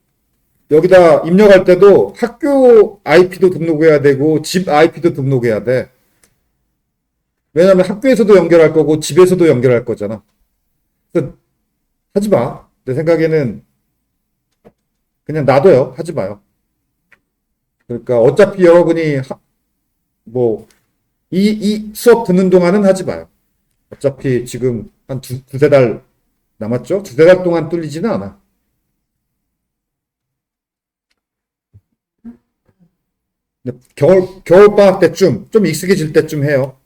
여기다 입력할 때도 학교 IP도 등록해야 되고 집 IP도 등록해야 돼. 왜냐면 학교에서도 연결할 거고 집에서도 연결할 거잖아. 그래서 하지 마. 내 생각에는 그냥 놔둬요. 하지 마요. 그러니까 어차피 여러분이 이 수업 듣는 동안은 하지 마요. 어차피 지금 한 두세 달 남았죠? 두세 달 동안 뚫리지는 않아. 근데 겨울방학 때쯤, 좀 익숙해질 때쯤 해요.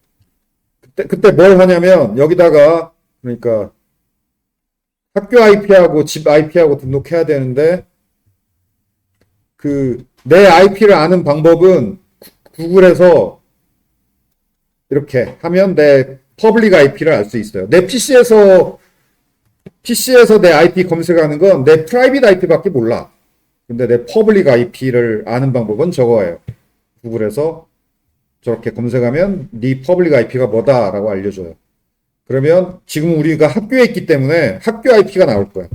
그때 뭘 하냐면, 여기다가, 그러니까, 학교 IP하고 집 IP하고 등록해야 되는데, 내 IP를 아는 방법은 구글에서 이렇게 하면 내 퍼블릭 IP를 알 수 있어요. 내 PC에서 내 IP 검색하는 건 내 프라이빗 IP밖에 몰라. 근데 내 퍼블릭 IP를 아는 방법은 저거예요. 구글에서 저렇게 검색하면 네 퍼블릭 IP가 뭐다라고 알려줘요. 그러면 지금 우리가 학교에 있기 때문에 학교 IP가 나올 거야.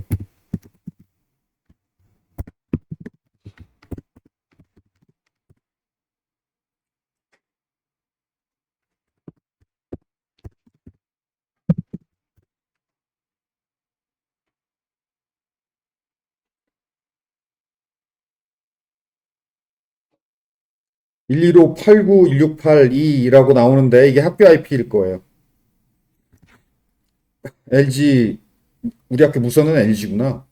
115-89-168-2라고 나오는데 이게 학교 IP일 거예요. LG, 우리 학교 무선은 LG구나.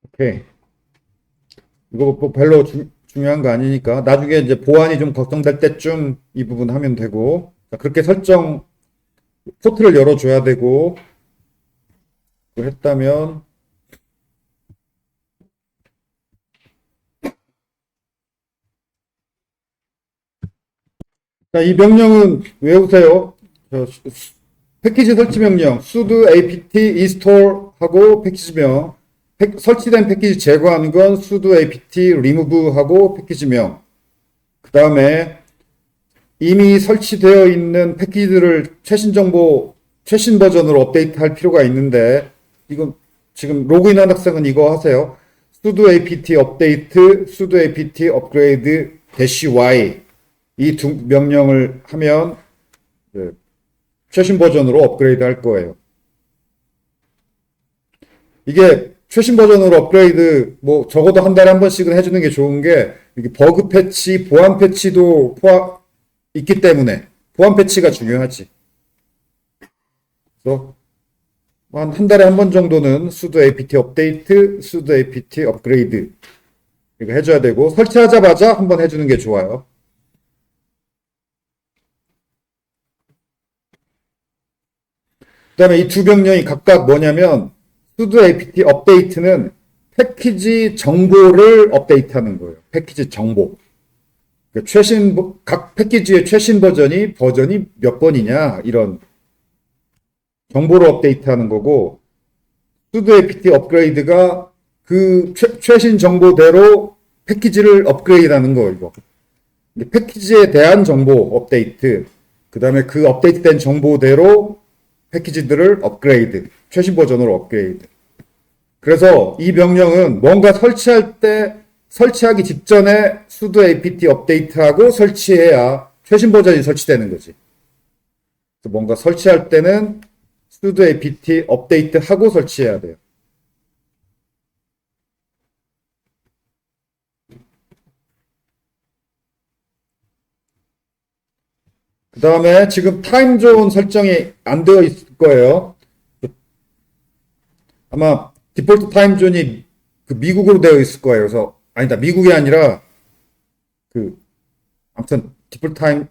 오케이. 이거 뭐 별로 중요한 거 아니니까 나중에 이제 보안이 좀 걱정될 때쯤 이 부분 하면 되고 그렇게 포트를 열어줘야 되고 했다면 자, 이 명령은 외우세요. 패키지 설치 명령 sudo apt install 하고 패키지명 설치된 패키지 제거하는 건 sudo apt remove 하고 패키지명 그 다음에 이미 설치되어 있는 패키지들을 최신 버전으로 업데이트할 필요가 있는데 이건 지금 로그인한 학생은 이거 하세요. sudo apt update, sudo apt upgrade -y 이 두 명령을 하면 최신 버전으로 업그레이드 할 거예요. 이게 최신 버전으로 업그레이드 적어도 한 달에 한 번씩은 해주는 게 좋은 게 이게 버그 패치, 보안 패치도 있기 때문에 보안 패치가 중요하지. 그래서 한 달에 한 번 정도는 sudo apt 업데이트, sudo apt 업그레이드 이거 해줘야 되고 설치하자마자 한 번 해주는 게 좋아요. 그 다음에 이 두 명령이 각각 뭐냐면 sudo apt 업데이트는 패키지 정보를 업데이트하는 거예요. 패키지 정보. 그러니까 각 패키지의 최신 버전이 몇 번이냐 이런 정보를 업데이트하는 거고 sudo apt 업그레이드가 그 최신 정보대로 패키지를 업그레이드하는 거 이거. 패키지에 대한 정보 업데이트. 그 다음에 그 업데이트된 정보대로 패키지들을 업그레이드, 최신 버전으로 업그레이드. 그래서 이 명령은 뭔가 설치하기 직전에 sudo apt 업데이트하고 설치해야 최신 버전이 설치되는 거지. 그래서 뭔가 설치할 때는 sudo apt 업데이트 하고 설치해야 돼요. 그 다음에 지금 타임존 설정이 안 되어 있을 거예요. 아마 디폴트 타임존이 미국으로 되어 있을 거예요. 그래서 아니다 미국이 아니라 아무튼 디폴트 타임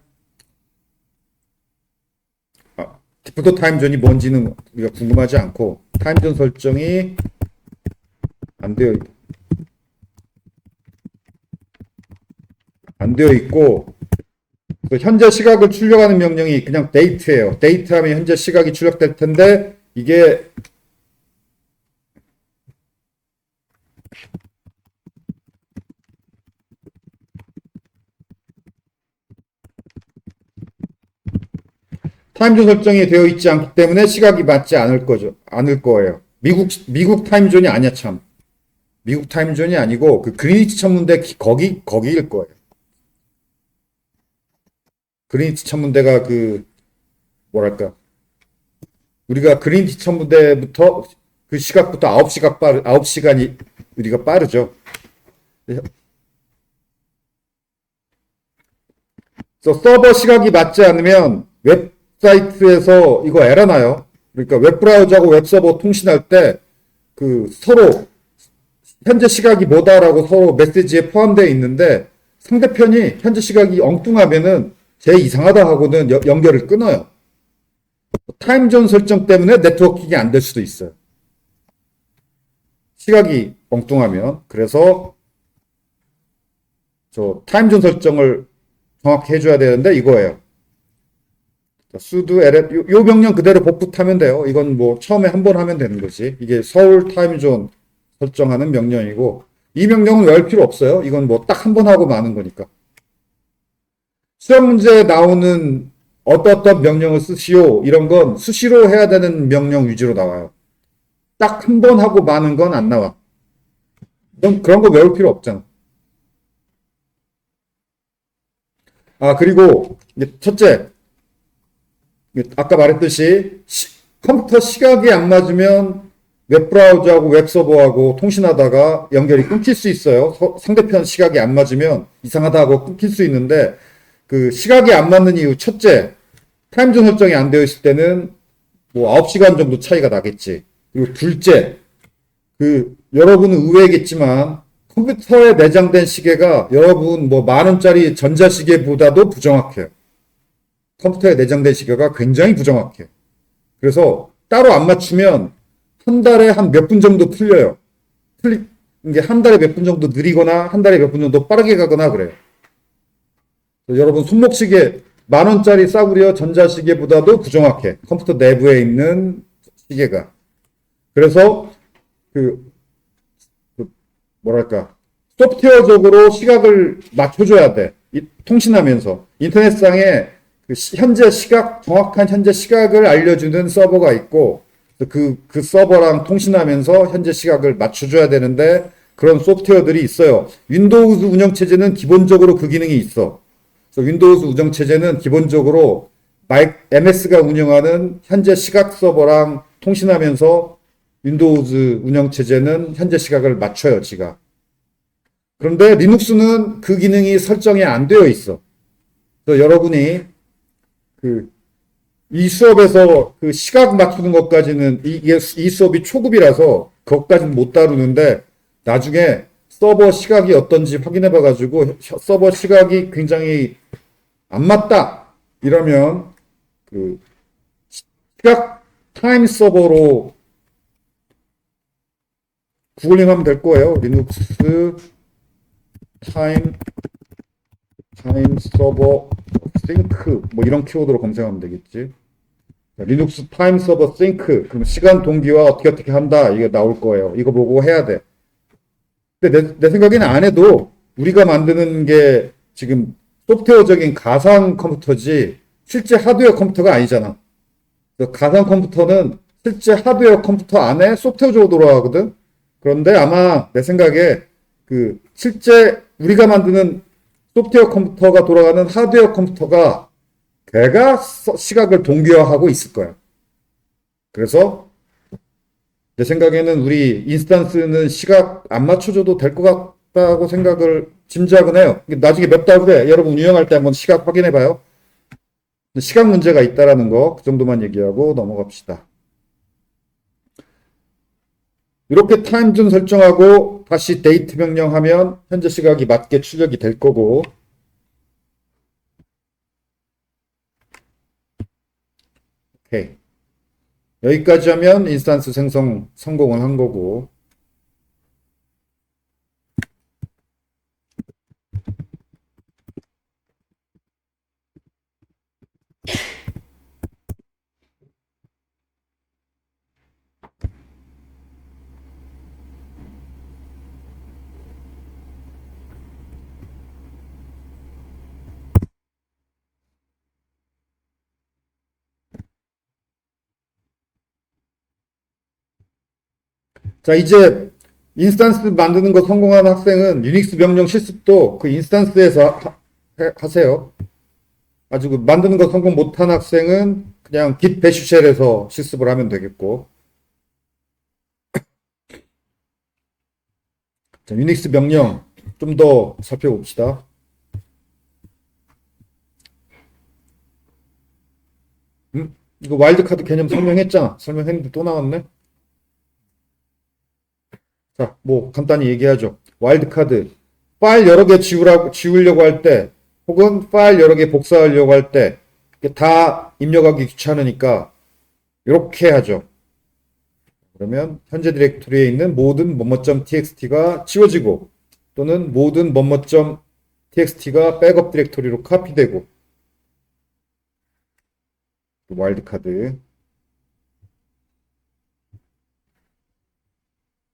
디폴트 타임존이 뭔지는 우리가 궁금하지 않고 타임존 설정이 안 되어 있고 현재 시각을 출력하는 명령이 그냥 date예요. date 하면 현재 시각이 출력될 텐데 이게 타임존 설정이 되어 있지 않기 때문에 시각이 맞지 않을 거예요. 미국 타임존이 아니야, 참. 미국 타임존이 아니고 그 그리니치 천문대 거기일 거예요. 그리니치 천문대가 그 뭐랄까 우리가 그리니치 천문대부터 그 시각부터 9시간이 우리가 빠르죠. 그래서 서버 시각이 맞지 않으면 웹사이트에서 이거 에러 나요. 그러니까 웹브라우저하고 웹서버 통신할 때 그 서로 현재 시각이 뭐다라고 서로 메시지에 포함되어 있는데 상대편이 현재 시각이 엉뚱하면은 제 이상하다 하고는 연결을 끊어요. 타임존 설정 때문에 네트워킹이 안 될 수도 있어요. 시각이 엉뚱하면. 그래서 저 타임존 설정을 정확히 해줘야 되는데 이거예요. sudo ls 요 명령 그대로 복붙하면 돼요. 이건 뭐 처음에 한 번 하면 되는 거지. 이게 서울 타임존 설정하는 명령이고 이 명령은 외울 필요 없어요. 이건 뭐 딱 한 번 하고 마는 거니까. 시험 문제에 나오는 어떤 명령을 쓰시오 이런 건 수시로 해야 되는 명령 위주로 나와요. 딱 한 번 하고 마는 건 안 나와. 그런 거 외울 필요 없잖아. 아, 그리고 첫째, 아까 말했듯이 컴퓨터 시각이 안 맞으면 웹브라우저하고 웹서버하고 통신하다가 연결이 끊길 수 있어요. 상대편 시각이 안 맞으면 이상하다 하고 끊길 수 있는데 그 시각이 안 맞는 이유 첫째, 타임존 설정이 안 되어 있을 때는 뭐 9시간 정도 차이가 나겠지. 그리고 둘째, 그 여러분은 의외겠지만 컴퓨터에 내장된 시계가 여러분 뭐 10,000원짜리 전자시계보다도 부정확해요. 컴퓨터에 내장된 시계가 굉장히 부정확해. 그래서 따로 안 맞추면 한 달에 한 몇 분 정도 틀려요. 이게 한 달에 몇 분 정도 느리거나 한 달에 몇 분 정도 빠르게 가거나 그래요. 여러분 손목시계 10,000원짜리 싸구려 전자시계보다도 부정확해. 컴퓨터 내부에 있는 시계가. 그래서 뭐랄까 소프트웨어적으로 시각을 맞춰줘야 돼. 통신하면서 인터넷상에 정확한 현재 시각을 알려주는 서버가 있고 그 서버랑 통신하면서 현재 시각을 맞춰줘야 되는데 그런 소프트웨어들이 있어요. 윈도우즈 운영체제는 기본적으로 그 기능이 있어. 그래서 윈도우즈 운영체제는 기본적으로 MS가 운영하는 현재 시각 서버랑 통신하면서 윈도우즈 운영체제는 현재 시각을 맞춰요, 지가. 그런데 리눅스는 그 기능이 설정이 안 되어 있어. 그래서 여러분이 이 수업에서 그 시각 맞추는 것까지는 이 수업이 초급이라서 그것까지는 못 다루는데 나중에 서버 시각이 어떤지 확인해 봐가지고 서버 시각이 굉장히 안 맞다 이러면 그 시각 타임 서버로 구글링하면 될 거예요. 리눅스 타임 서버 싱크 뭐 이런 키워드로 검색하면 되겠지. 리눅스 타임 서버 싱크 그럼 시간 동기화 어떻게 한다 이게 나올 거예요. 이거 보고 해야 돼. 근데 내 생각에는 안 해도 우리가 만드는 게 지금 소프트웨어적인 가상 컴퓨터지 실제 하드웨어 컴퓨터가 아니잖아. 가상 컴퓨터는 실제 하드웨어 컴퓨터 안에 소프트웨어적으로 돌아가거든. 그런데 아마 내 생각에 그 실제 우리가 만드는 소프트웨어 컴퓨터가 돌아가는 하드웨어 컴퓨터가 걔가 시각을 동기화하고 있을 거야. 그래서 내 생각에는 우리 인스턴스는 시각 안 맞춰줘도 될 것 같다고 짐작은 해요. 나중에 몇 달 후에 여러분 운영할 때 한번 시각 확인해봐요. 시각 문제가 있다라는 거 그 정도만 얘기하고 넘어갑시다. 이렇게 타임존 설정하고 다시 데이트 명령하면 현재 시각이 맞게 출력이 될 거고 오케이. 여기까지 하면 인스턴스 생성 성공을 한 거고. 자, 이제 인스턴스 만드는 거 성공한 학생은 유닉스 명령 실습도 그 인스턴스에서 하세요. 아주 그 만드는 거 성공 못한 학생은 그냥 git bash shell에서 실습을 하면 되겠고. 자, 유닉스 명령 좀 더 살펴봅시다. 이거 와일드카드 개념 설명했잖아. 설명했는데 또 나왔네. 자, 뭐 간단히 얘기하죠. 와일드카드 파일 여러 개 지우려고 할 때, 혹은 파일 여러 개 복사하려고 할 때 다 입력하기 귀찮으니까 이렇게 하죠. 그러면 현재 디렉토리에 있는 모든 뭐뭐.txt가 지워지고, 또는 모든 뭐뭐.txt가 백업 디렉토리로 카피되고. 와일드카드.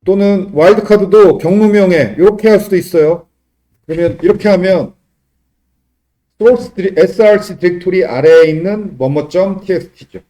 또는 와일드카드도 경로명에 이렇게 할 수도 있어요. 그러면 이렇게 하면 source src 디렉토리 아래에 있는 뭐뭐.txt죠.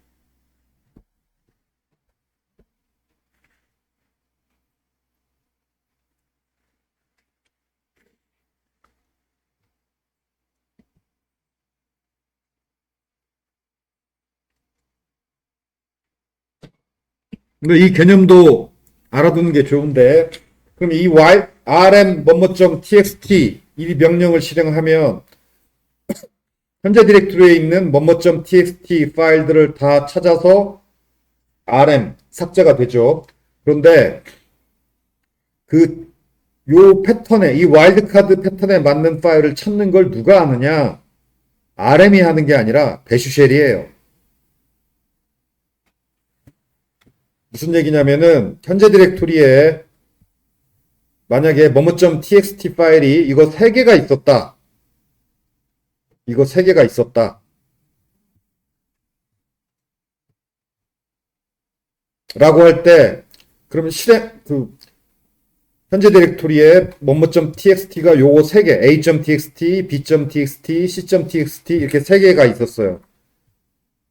근데 이 개념도 알아두는 게 좋은데, 그럼 이 rm 뭐뭐.txt 이 명령을 실행하면 현재 디렉토리에 있는 뭐뭐.txt 파일들을 다 찾아서 rm 삭제가 되죠. 그런데 요 패턴에, 이 와일드카드 패턴에 맞는 파일을 찾는 걸 누가 하느냐? rm이 하는 게 아니라 배슈쉘이에요. 무슨 얘기냐면은 현재 디렉토리에 만약에 뭐뭐.txt 파일이 이거 3개가 있었다. 이거 3개가 있었다. 라고 할 때, 그러면 현재 디렉토리에 뭐뭐.txt가 요거 3개, a.txt, b.txt, c.txt 이렇게 3개가 있었어요.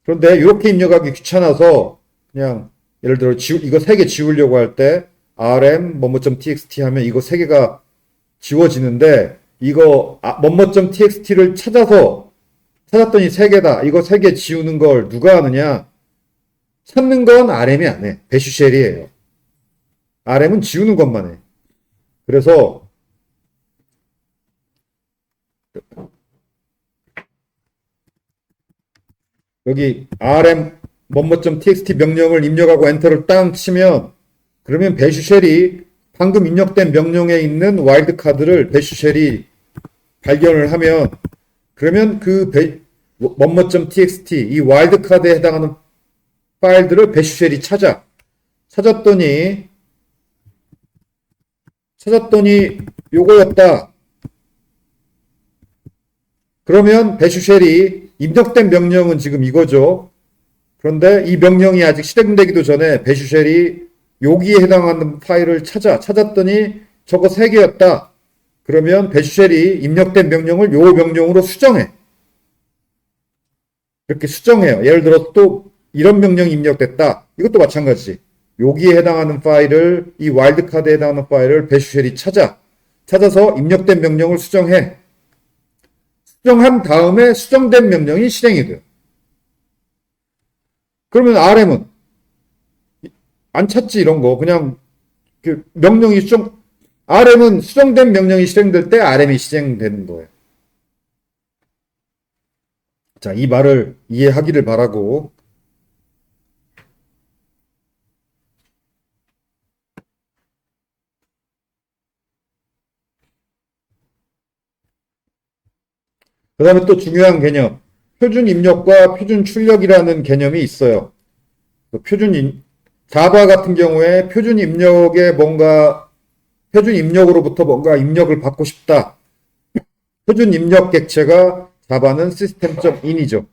그런데 이렇게 입력하기 귀찮아서 그냥 예를 들어 이거 3개 지우려고 할 때 rm 뭐뭐.txt 하면 이거 3개가 지워지는데, 이거 뭐뭐.txt를 찾았더니 3개다. 이거 3개 지우는 걸 누가 하느냐? 찾는 건 rm이 안 해. 배슈쉘이에요. rm은 지우는 것만 해. 그래서 여기 rm 뭐뭐.txt 명령을 입력하고 엔터를 땅 치면, 그러면 배슈쉘이 방금 입력된 명령에 있는 와일드카드를 배슈쉘이 발견을 하면, 그러면 그 뭐뭐.txt 이 와일드카드에 해당하는 파일들을 배슈쉘이 찾았더니 요거였다. 그러면 배슈쉘이 입력된 명령은 지금 이거죠. 그런데 이 명령이 아직 실행되기도 전에 배슈쉘이 여기에 해당하는 파일을 찾았더니 저거 3개였다. 그러면 배슈쉘이 입력된 명령을 요 명령으로 수정해. 이렇게 수정해요. 예를 들어 또 이런 명령이 입력됐다. 이것도 마찬가지. 여기에 해당하는 파일을, 이 와일드카드에 해당하는 파일을 배슈쉘이 찾아서 입력된 명령을 수정해. 수정한 다음에 수정된 명령이 실행이 돼요. 그러면 rm은 안 찾지, 이런 거. 그냥 그 명령이 rm은 수정된 명령이 실행될 때 rm이 실행되는 거예요. 자, 이 말을 이해하기를 바라고. 그 다음에 또 중요한 개념. 표준 입력과 표준 출력이라는 개념이 있어요. 자바 같은 경우에 표준 입력으로부터 뭔가 입력을 받고 싶다. 표준 입력 객체가 자바는 system.in이죠.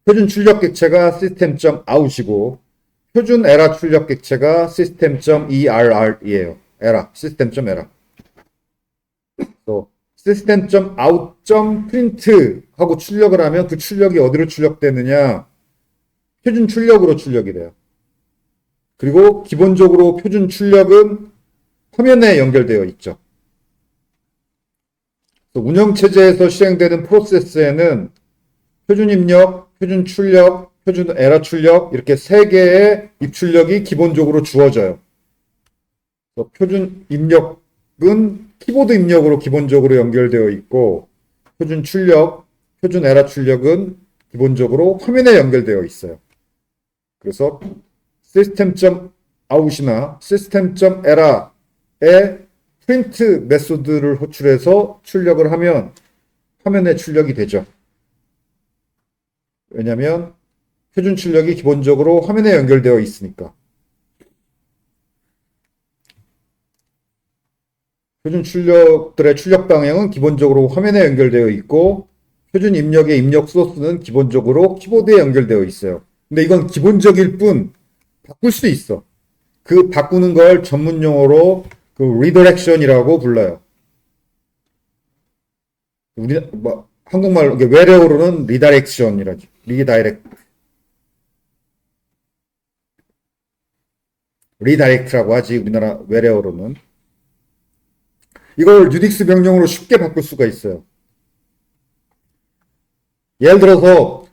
표준 출력 객체가 system.out이고 표준 에라 출력 객체가 system.err이에요. 에라, system.error. 또 system.out.print 하고 출력을 하면 그 출력이 어디로 출력되느냐? 표준 출력으로 출력이 돼요. 그리고 기본적으로 표준 출력은 화면에 연결되어 있죠. 운영체제에서 실행되는 프로세스에는 표준 입력, 표준 출력, 표준 에러 출력 이렇게 세 개의 입출력이 기본적으로 주어져요. 표준 입력은 키보드 입력으로 기본적으로 연결되어 있고 표준 출력, 표준 에러 출력은 기본적으로 화면에 연결되어 있어요. 그래서 system.out이나 system.error의 프린트 메소드를 호출해서 출력을 하면 화면에 출력이 되죠. 왜냐하면 표준 출력이 기본적으로 화면에 연결되어 있으니까. 표준 출력들의 출력 방향은 기본적으로 화면에 연결되어 있고 표준 입력의 입력 소스는 기본적으로 키보드에 연결되어 있어요. 근데 이건 기본적일 뿐 바꿀 수 있어. 그 바꾸는 걸 전문 용어로 그 리더렉션이라고 불러요. 한국말로 외래어로는 리다렉션이라죠. 리다렉트라고 하지 우리나라 외래어로는. 이걸 유닉스 명령으로 쉽게 바꿀 수가 있어요. 예를 들어서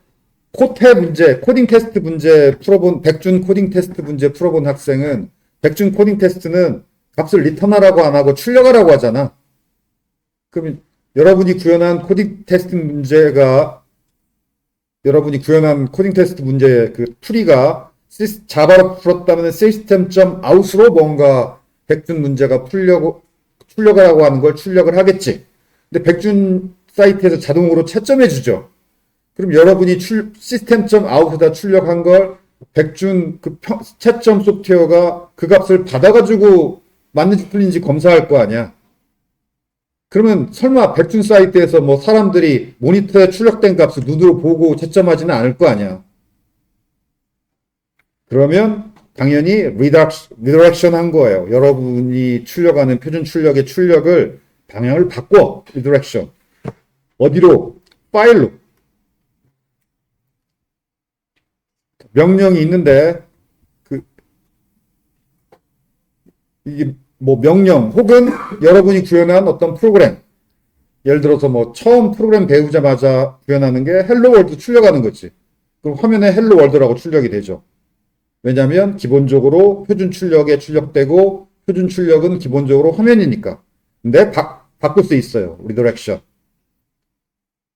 코딩 테스트 문제 풀어본 백준 코딩 테스트 문제 풀어본 학생은 백준 코딩 테스트는 값을 리턴하라고 안 하고 출력하라고 하잖아. 그러면 여러분이 구현한 코딩 테스트 문제 그 풀이가 자바로 풀었다면 system.out으로 뭔가 백준 문제가 출력하라고 하는 걸 출력을 하겠지. 근데 백준 사이트에서 자동으로 채점해 주죠. 그럼 여러분이 system.out에다 출력한 걸 백준 그 채점 소프트웨어가 그 값을 받아가지고 맞는지 틀린지 검사할 거 아니야. 그러면 설마 백준 사이트에서 뭐 사람들이 모니터에 출력된 값을 눈으로 보고 채점하지는 않을 거 아니야. 그러면 당연히 리더렉션 한 거예요. 여러분이 출력하는 표준 출력의 출력을 방향을 바꿔. 리더렉션. 어디로? 파일로. 명령이 있는데 이게 뭐 명령 혹은 여러분이 구현한 어떤 프로그램, 예를 들어서 뭐 처음 프로그램 배우자마자 구현하는 게 헬로 월드 출력하는 거지. 그럼 화면에 헬로 월드라고 출력이 되죠. 왜냐하면 기본적으로 표준 출력에 출력되고 표준 출력은 기본적으로 화면이니까. 근데 바꿀 수 있어요. 리더렉션.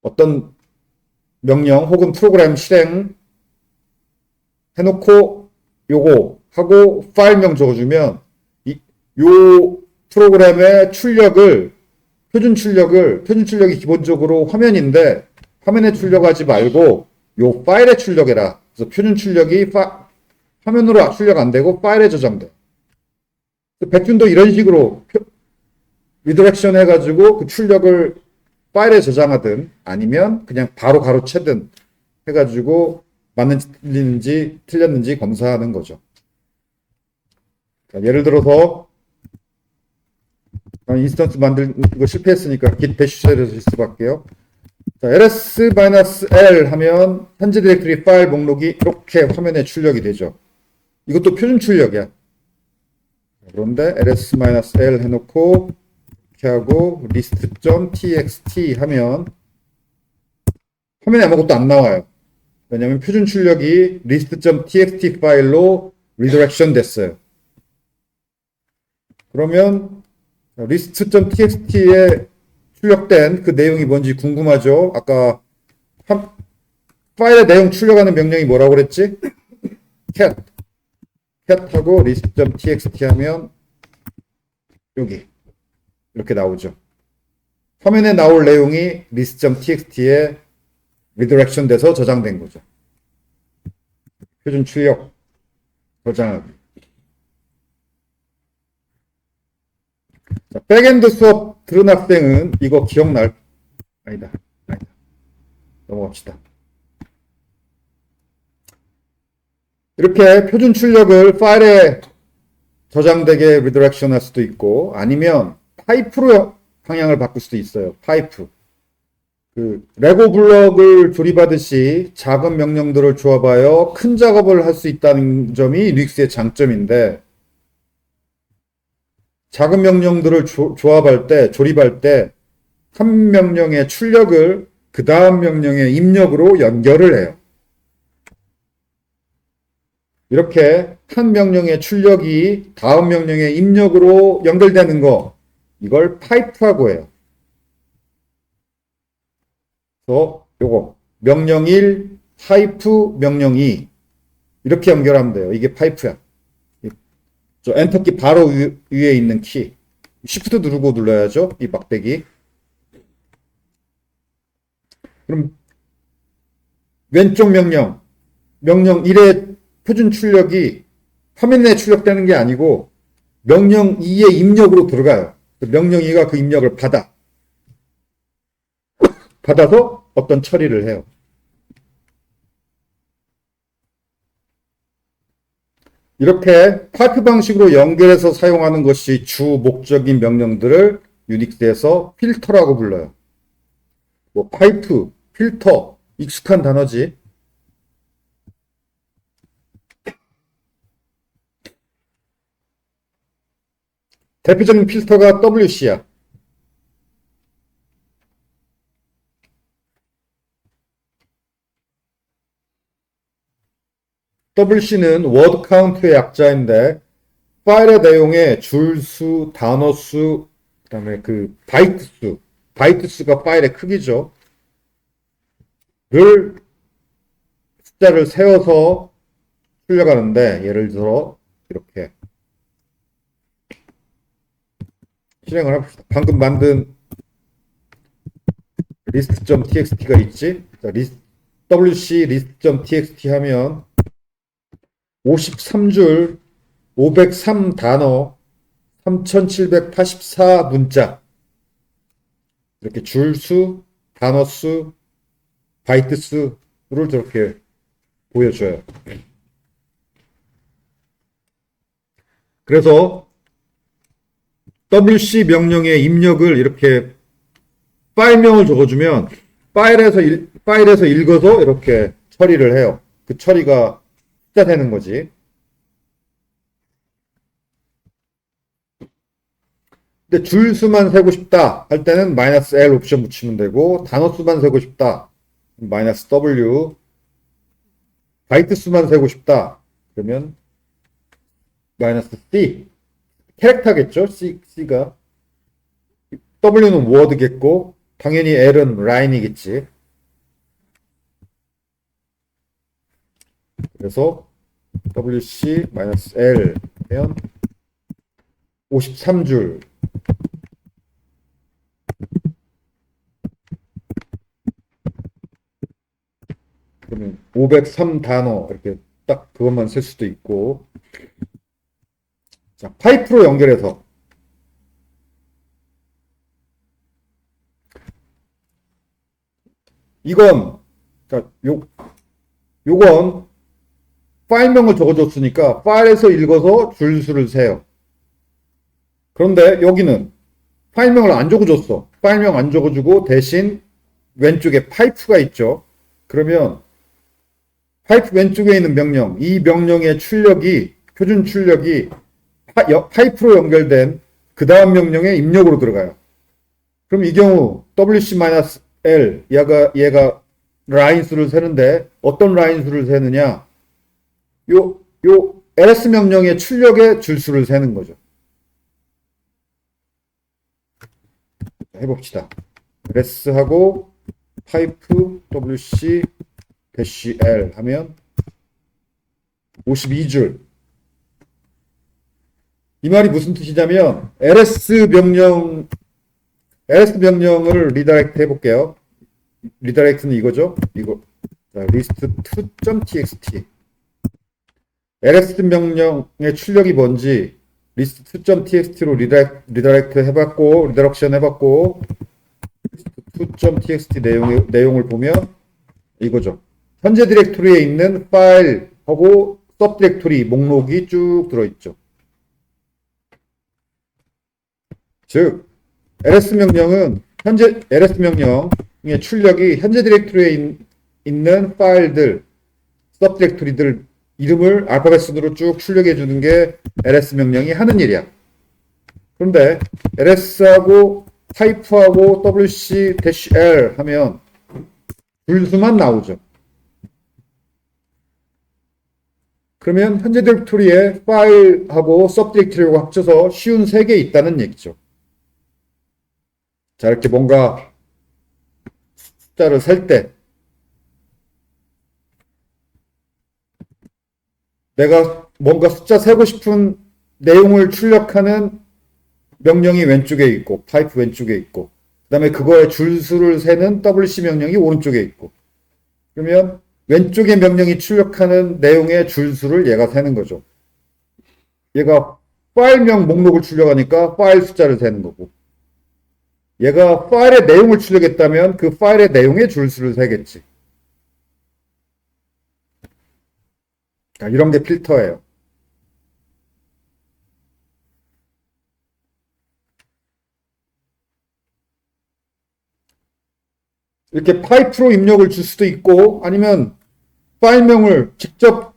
어떤 명령 혹은 프로그램 실행 해놓고 요거 하고 파일명 적어주면 요 프로그램의 표준 출력이 기본적으로 화면인데 화면에 출력하지 말고 요 파일에 출력해라. 그래서 표준 출력이 화면으로 출력 안 되고 파일에 저장돼. 백준도 이런 식으로 리더렉션 해가지고 그 출력을 파일에 저장하든 아니면 그냥 바로 가로채든 해가지고 맞는지 틀렸는지 검사하는 거죠. 예를 들어서 인스턴스 만들고 실패했으니까 git 배쉬쉘에서 실습할게요. 자, ls-l 하면 현재 디렉토리 파일 목록이 이렇게 화면에 출력이 되죠. 이것도 표준 출력이야. 그런데 ls-l 해놓고 이렇게 하고 list.txt 하면 화면에 아무것도 안 나와요. 왜냐하면 표준 출력이 list.txt 파일로 리더렉션 됐어요. 그러면 list.txt에 출력된 그 내용이 뭔지 궁금하죠? 아까 파일의 내용 출력하는 명령이 뭐라고 그랬지? cat하고 list.txt 하면 여기 이렇게 나오죠. 화면에 나올 내용이 list.txt에 리더렉션 돼서 저장된 거죠. 표준 출력 저장하기. 자, 백엔드 수업 들은 학생은 이거 아니다. 넘어갑시다. 이렇게 표준 출력을 파일에 저장되게 리더렉션 할 수도 있고, 아니면 파이프로 방향을 바꿀 수도 있어요. 파이프. 레고 블럭을 조립하듯이 작은 명령들을 조합하여 큰 작업을 할 수 있다는 점이 유닉스의 장점인데, 작은 명령들을 조립할 때 한 명령의 출력을 그 다음 명령의 입력으로 연결을 해요. 이렇게 한 명령의 출력이 다음 명령의 입력으로 연결되는 거, 이걸 파이프라고 해요. 그래서 요거 명령 1, 파이프 명령 2 이렇게 연결하면 돼요. 이게 파이프야. 저 엔터키 바로 위에 있는 키. 쉬프트 누르고 눌러야죠. 이 막대기. 그럼 왼쪽 명령 1의 표준 출력이 화면 내에 출력되는 게 아니고 명령 2의 입력으로 들어가요. 명령 2가 그 입력을 받아서 어떤 처리를 해요. 이렇게 파이프 방식으로 연결해서 사용하는 것이 주 목적인 명령들을 유닉스에서 필터라고 불러요. 뭐 파이프, 필터, 익숙한 단어지. 대표적인 필터가 WC야. WC는 워드 카운트의 약자인데 파일의 내용에 줄수, 단어수, 그다음에 그 바이트수가 파일의 크기죠. 를 숫자를 세워서 출력하는데, 예를 들어 이렇게 실행을 해봅시다. 방금 만든 list.txt가 있지? 자, wc list.txt 하면 53줄, 503 단어, 3784 문자. 이렇게 줄수, 단어수, 바이트수를 저렇게 보여줘요. 그래서 wc 명령의 입력을 이렇게 파일명을 적어주면 파일에서 읽어서 이렇게 처리를 해요. 그 처리가 숫자 되는 거지. 근데 줄수만 세고 싶다 할 때는 -L 옵션 붙이면 되고, 단어수만 세고 싶다 -W, 바이트수만 세고 싶다 그러면 -C. 캐릭터겠죠. C가. W는 워드겠고, 당연히 L은 라인이겠지. 그래서 WC-L 하면 53줄. 그러면 503 단어 이렇게 딱 그것만 쓸 수도 있고. 자, 파이프로 연결해서 이건 요건 파일명을 적어줬으니까 파일에서 읽어서 줄수를 세요. 그런데 여기는 파일명을 안 적어줬어. 파일명 안 적어주고 대신 왼쪽에 파이프가 있죠. 그러면 파이프 왼쪽에 있는 명령, 이 명령의 출력이, 표준 출력이 파이프로 연결된 그 다음 명령의 입력으로 들어가요. 그럼 이 경우 WC-L 얘가 라인 수를 세는데 어떤 라인 수를 세느냐? 요 ls 명령의 출력의 줄수를 세는 거죠. 해봅시다. ls하고 파이프 wc-l 하면 52줄. 이 말이 무슨 뜻이냐면 ls 명령을 리다이렉트 해볼게요. 리다이렉트는 이거죠. 이거 list2.txt ls 명령의 출력이 뭔지 list2.txt로 리다이렉트 해봤고 리더렉션 해봤고 list2.txt 내용을 보면 이거죠. 현재 디렉토리에 있는 파일하고 서브 디렉토리 목록이 쭉 들어있죠. 즉 ls 명령은 현재 ls 명령의 출력이 현재 디렉토리에 있는 파일들, 서브 디렉토리들 이름을 알파벳 순으로 쭉 출력해 주는 게 ls 명령이 하는 일이야. 그런데 ls하고 타이프하고 wc-l 하면 줄수만 나오죠. 그러면 현재 디렉토리에 파일하고 서브 디렉토리하고 합쳐서 쉬운 3개 있다는 얘기죠. 자, 이렇게 뭔가 숫자를 셀 때 내가 뭔가 숫자 세고 싶은 내용을 출력하는 명령이 왼쪽에 있고 파이프 왼쪽에 있고 그 다음에 그거의 줄수를 세는 wc 명령이 오른쪽에 있고 그러면 왼쪽의 명령이 출력하는 내용의 줄수를 얘가 세는 거죠. 얘가 파일명 목록을 출력하니까 파일 숫자를 세는 거고 얘가 파일의 내용을 출력했다면 그 파일의 내용의 줄수를 세겠지. 이런 게 필터예요. 이렇게 파이프로 입력을 줄 수도 있고 아니면 파일명을 직접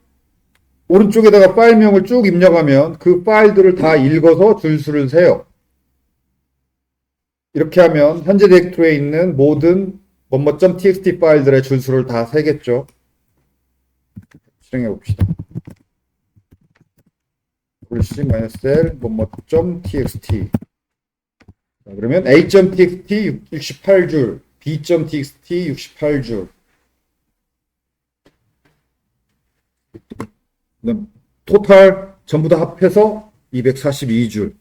오른쪽에다가 파일명을 쭉 입력하면 그 파일들을 다 읽어서 줄수를 세요. 이렇게 하면 현재 디렉토리에 있는 모든 뭐뭐.txt 파일들의 줄수를 다 세겠죠. 실행해 봅시다. c-l 뭐뭐.txt 그러면 a.txt 68줄 b.txt 68줄 토탈 전부 다 합해서 242줄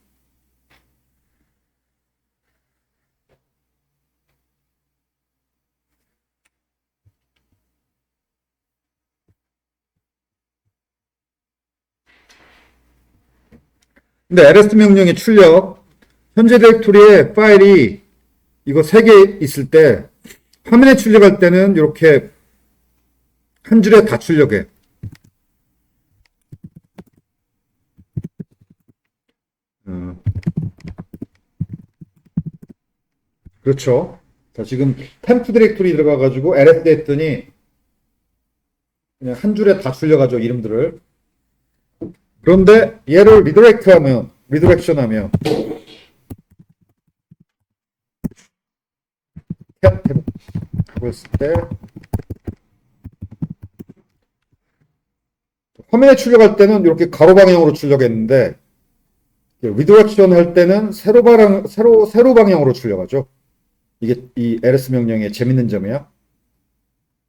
근데 ls 명령의 출력 현재 디렉토리에 파일이 이거 3개 있을 때 화면에 출력할 때는 이렇게 한 줄에 다 출력해. 그렇죠. 자, 지금 템프 디렉토리 들어가가지고 ls 했더니 그냥 한 줄에 다 출력하죠, 이름들을. 그런데 얘를 리더렉션 하면 하고 있을 때 화면에 출력할 때는 이렇게 가로 방향으로 출력했는데 리더렉션 할 때는 세로 방향으로 출력하죠. 이게 이 ls 명령의 재밌는 점이야.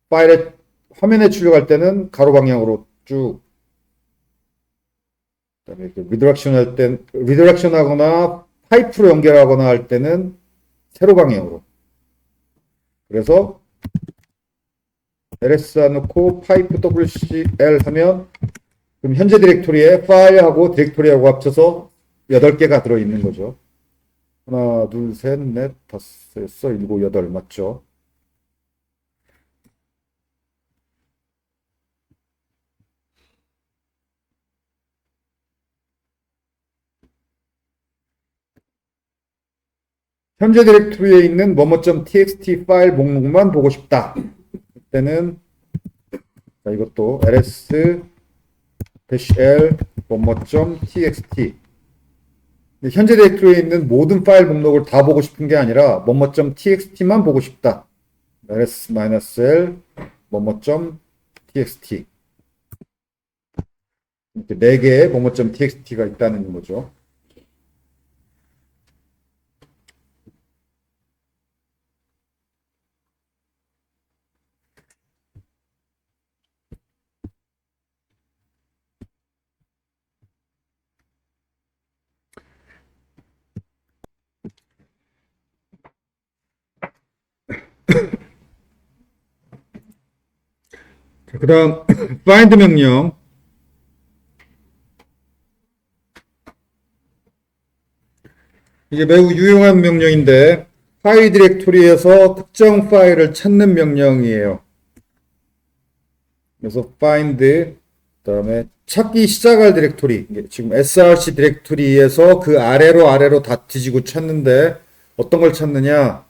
파일에 화면에 출력할 때는 가로 방향으로 쭉. 그다음에 리더렉션 하거나 파이프로 연결하거나 할 때는 세로 방향으로. 그래서 ls 넣고 파이프 wcl 하면 그럼 현재 디렉토리에 파일하고 디렉토리하고 합쳐서 8개가 들어있는 거죠. 하나, 둘, 셋, 넷, 다섯, 여섯, 일곱, 여덟 맞죠? 현재 디렉토리에 있는 뭐뭐.txt 파일 목록만 보고 싶다. 그때는 자, 이것도 ls-l 뭐뭐.txt 현재 디렉토리에 있는 모든 파일 목록을 다 보고 싶은 게 아니라 뭐뭐.txt만 보고 싶다. ls-l 뭐뭐.txt 이렇게 4개의 뭐뭐.txt가 있다는 거죠. 그 다음, find 명령. 이게 매우 유용한 명령인데, 파일 디렉토리에서 특정 파일을 찾는 명령이에요. 그래서 find, 그 다음에 찾기 시작할 디렉토리. 지금 src 디렉토리에서 그 아래로 다 뒤지고 찾는데, 어떤 걸 찾느냐?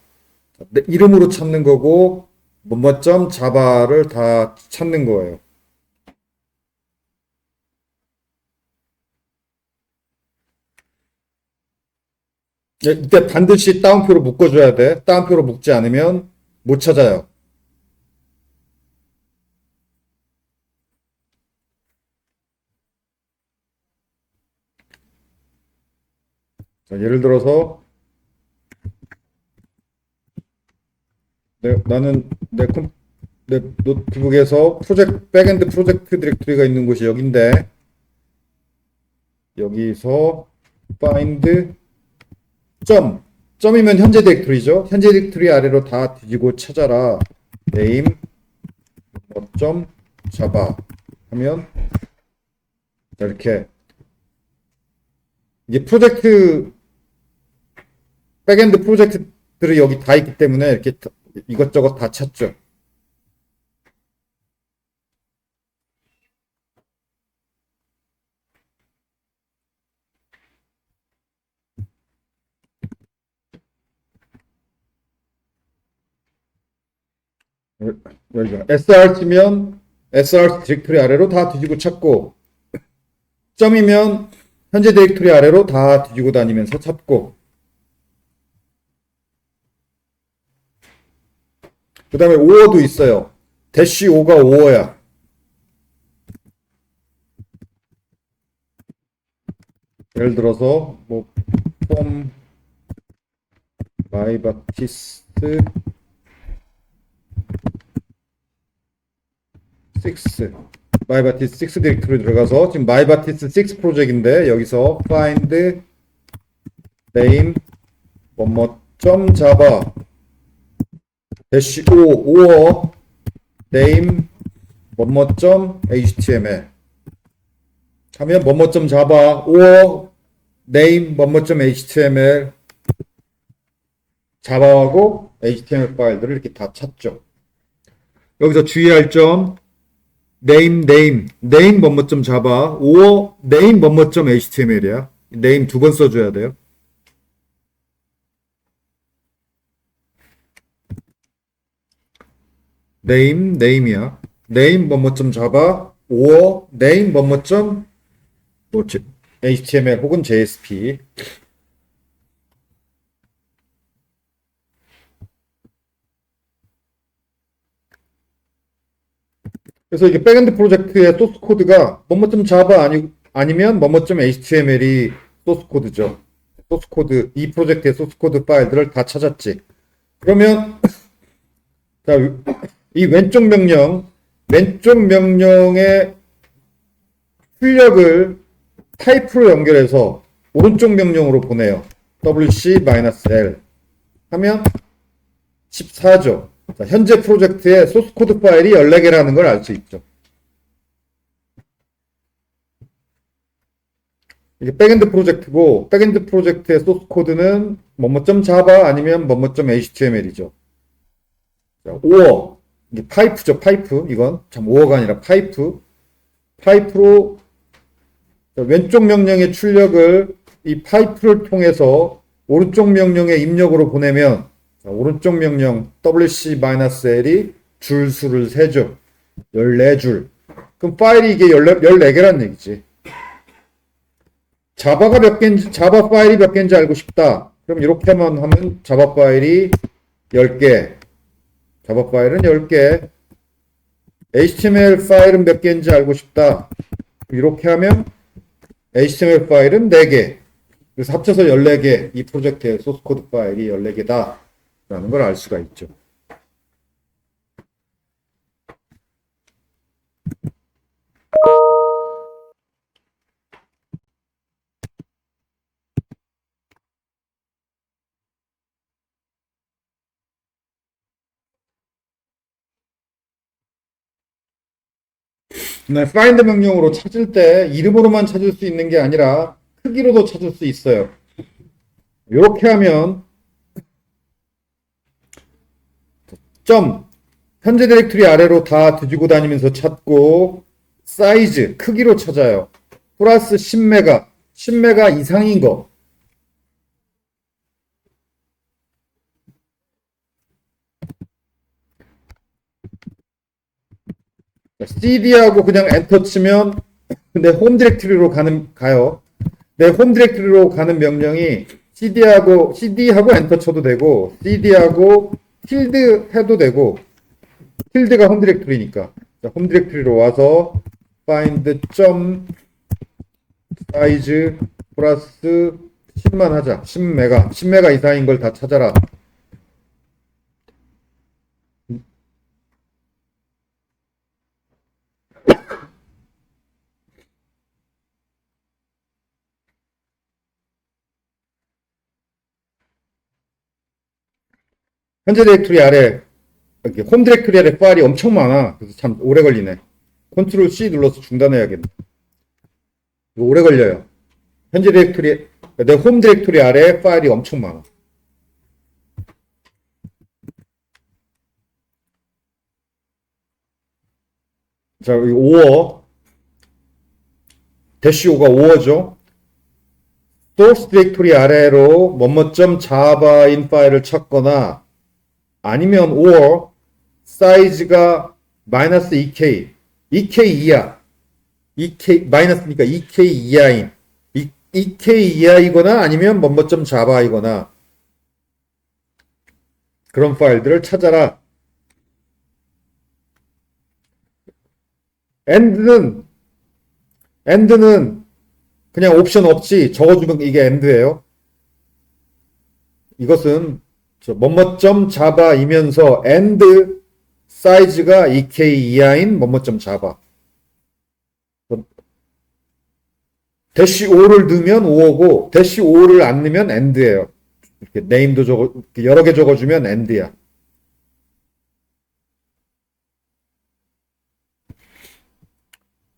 내 이름으로 찾는 거고, 뭐뭐점 자바를 다 찾는 거예요. 이때 반드시 따옴표로 묶어줘야 돼. 따옴표로 묶지 않으면 못 찾아요. 자, 예를 들어서 나는 내 노트북에서 백엔드 프로젝트 디렉토리가 있는 곳이 여긴데 여기서 find 점이면 현재 디렉토리죠. 현재 디렉토리 아래로 다 뒤지고 찾아라. name 점 java 하면 이렇게 이게 백엔드 프로젝트들이 여기 다 있기 때문에 이렇게 이것저것 다 찾죠. SR 치면 SR 디렉토리 아래로 다 뒤지고 찾고 점이면 현재 디렉토리 아래로 다 뒤지고 다니면서 찾고 그 다음에 오어도 있어요. 대쉬 5가 오어야. 예를 들어서 폼 마이바티스트 6 마이바티스 6 디렉토리 들어가서 지금 마이바티스 6 프로젝트인데 여기서 find name 뭐뭐 자바 대쉬 5 name 뭐뭐 html 하면 뭐뭐 자바 5 name 뭐뭐 html 자바하고 html 파일들을 이렇게 다 찾죠. 여기서 주의할 점 name 뭐뭐점 자바 5 name 뭐뭐점 html이야. name 두 번 써줘야 돼요. name이야. name 뭐뭐점 자바 5 name 뭐뭐점 HTML 혹은 JSP. 그래서 이게 백엔드 프로젝트의 소스 코드가 뭐뭐점 자바 아니면 뭐뭐점 HTML이 소스 코드죠. 소스 코드, 이 프로젝트의 소스 코드 파일들을 다 찾았지. 그러면 자, 이 왼쪽 명령의 출력을 타입으로 연결해서 오른쪽 명령으로 보내요. wc-l 하면 14죠. 자, 현재 프로젝트의 소스 코드 파일이 14개라는 걸 알 수 있죠. 이게 백엔드 프로젝트고 백엔드 프로젝트의 소스 코드는 뭐뭐점 자바 아니면 뭐뭐점 HTML이죠. 자, 오어 이게 파이프죠. 파이프 이건 참 오어가 아니라 파이프로 왼쪽 명령의 출력을 이 파이프를 통해서 오른쪽 명령의 입력으로 보내면 오른쪽 명령 wc-l이 줄 수를 세죠. 14줄. 그럼 파일이 이게 14개란 얘기지. 자바 파일이 몇 개인지 알고 싶다. 그럼 이렇게만 하면 자바 파일이 10개. 자바 파일은 10개. HTML 파일은 몇 개인지 알고 싶다. 이렇게 하면 HTML 파일은 4개. 그래서 합쳐서 14개. 이 프로젝트의 소스 코드 파일이 14개다. 라는 걸 알 수가 있죠. 네, find 명령으로 찾을 때 이름으로만 찾을 수 있는 게 아니라 크기로도 찾을 수 있어요. 이렇게 하면 점 현재 디렉토리 아래로 다 뒤지고 다니면서 찾고 사이즈 크기로 찾아요. 플러스 10메가 10메가 이상인 거. CD하고 그냥 엔터 치면 내 홈 디렉토리로 가요. 내 홈 디렉토리로 가는 명령이 CD하고 엔터 쳐도 되고 CD하고 tilde 해도 되고 tilde가 홈 디렉토리니까 홈 디렉토리로 와서 find 점 사이즈 플러스 10만 하자. 10메가 이상인 걸 다 찾아라. 현재 디렉토리 아래 이렇게 홈 디렉토리 아래 파일이 엄청 많아. 그래서 참 오래 걸리네. 컨트롤 C 눌러서 중단해야겠네. 이거 오래 걸려요. 현재 디렉토리 내 홈 디렉토리 아래 파일이 엄청 많아. 자, 여기 5어 대시 5가 5어죠. 소스 디렉토리 아래로 뭐뭐점 자바인 파일을 찾거나 아니면 or 사이즈가 마이너스 2K 2K 이하 2K 마이너스니까 2K 이하인 2K 이하이거나 아니면 뭐뭐점 자바이거나 그런 파일들을 찾아라. end는 그냥 옵션 없이 적어주면 이게 end예요. 이것은 뭐뭐점 자바이면서 end 사이즈가 2K 이하인 뭐뭐점 자바. 대시 5를 넣으면 5고 대시 5를 안 넣으면 end예요. 이렇게 네임도 여러 개 적어주면 end야.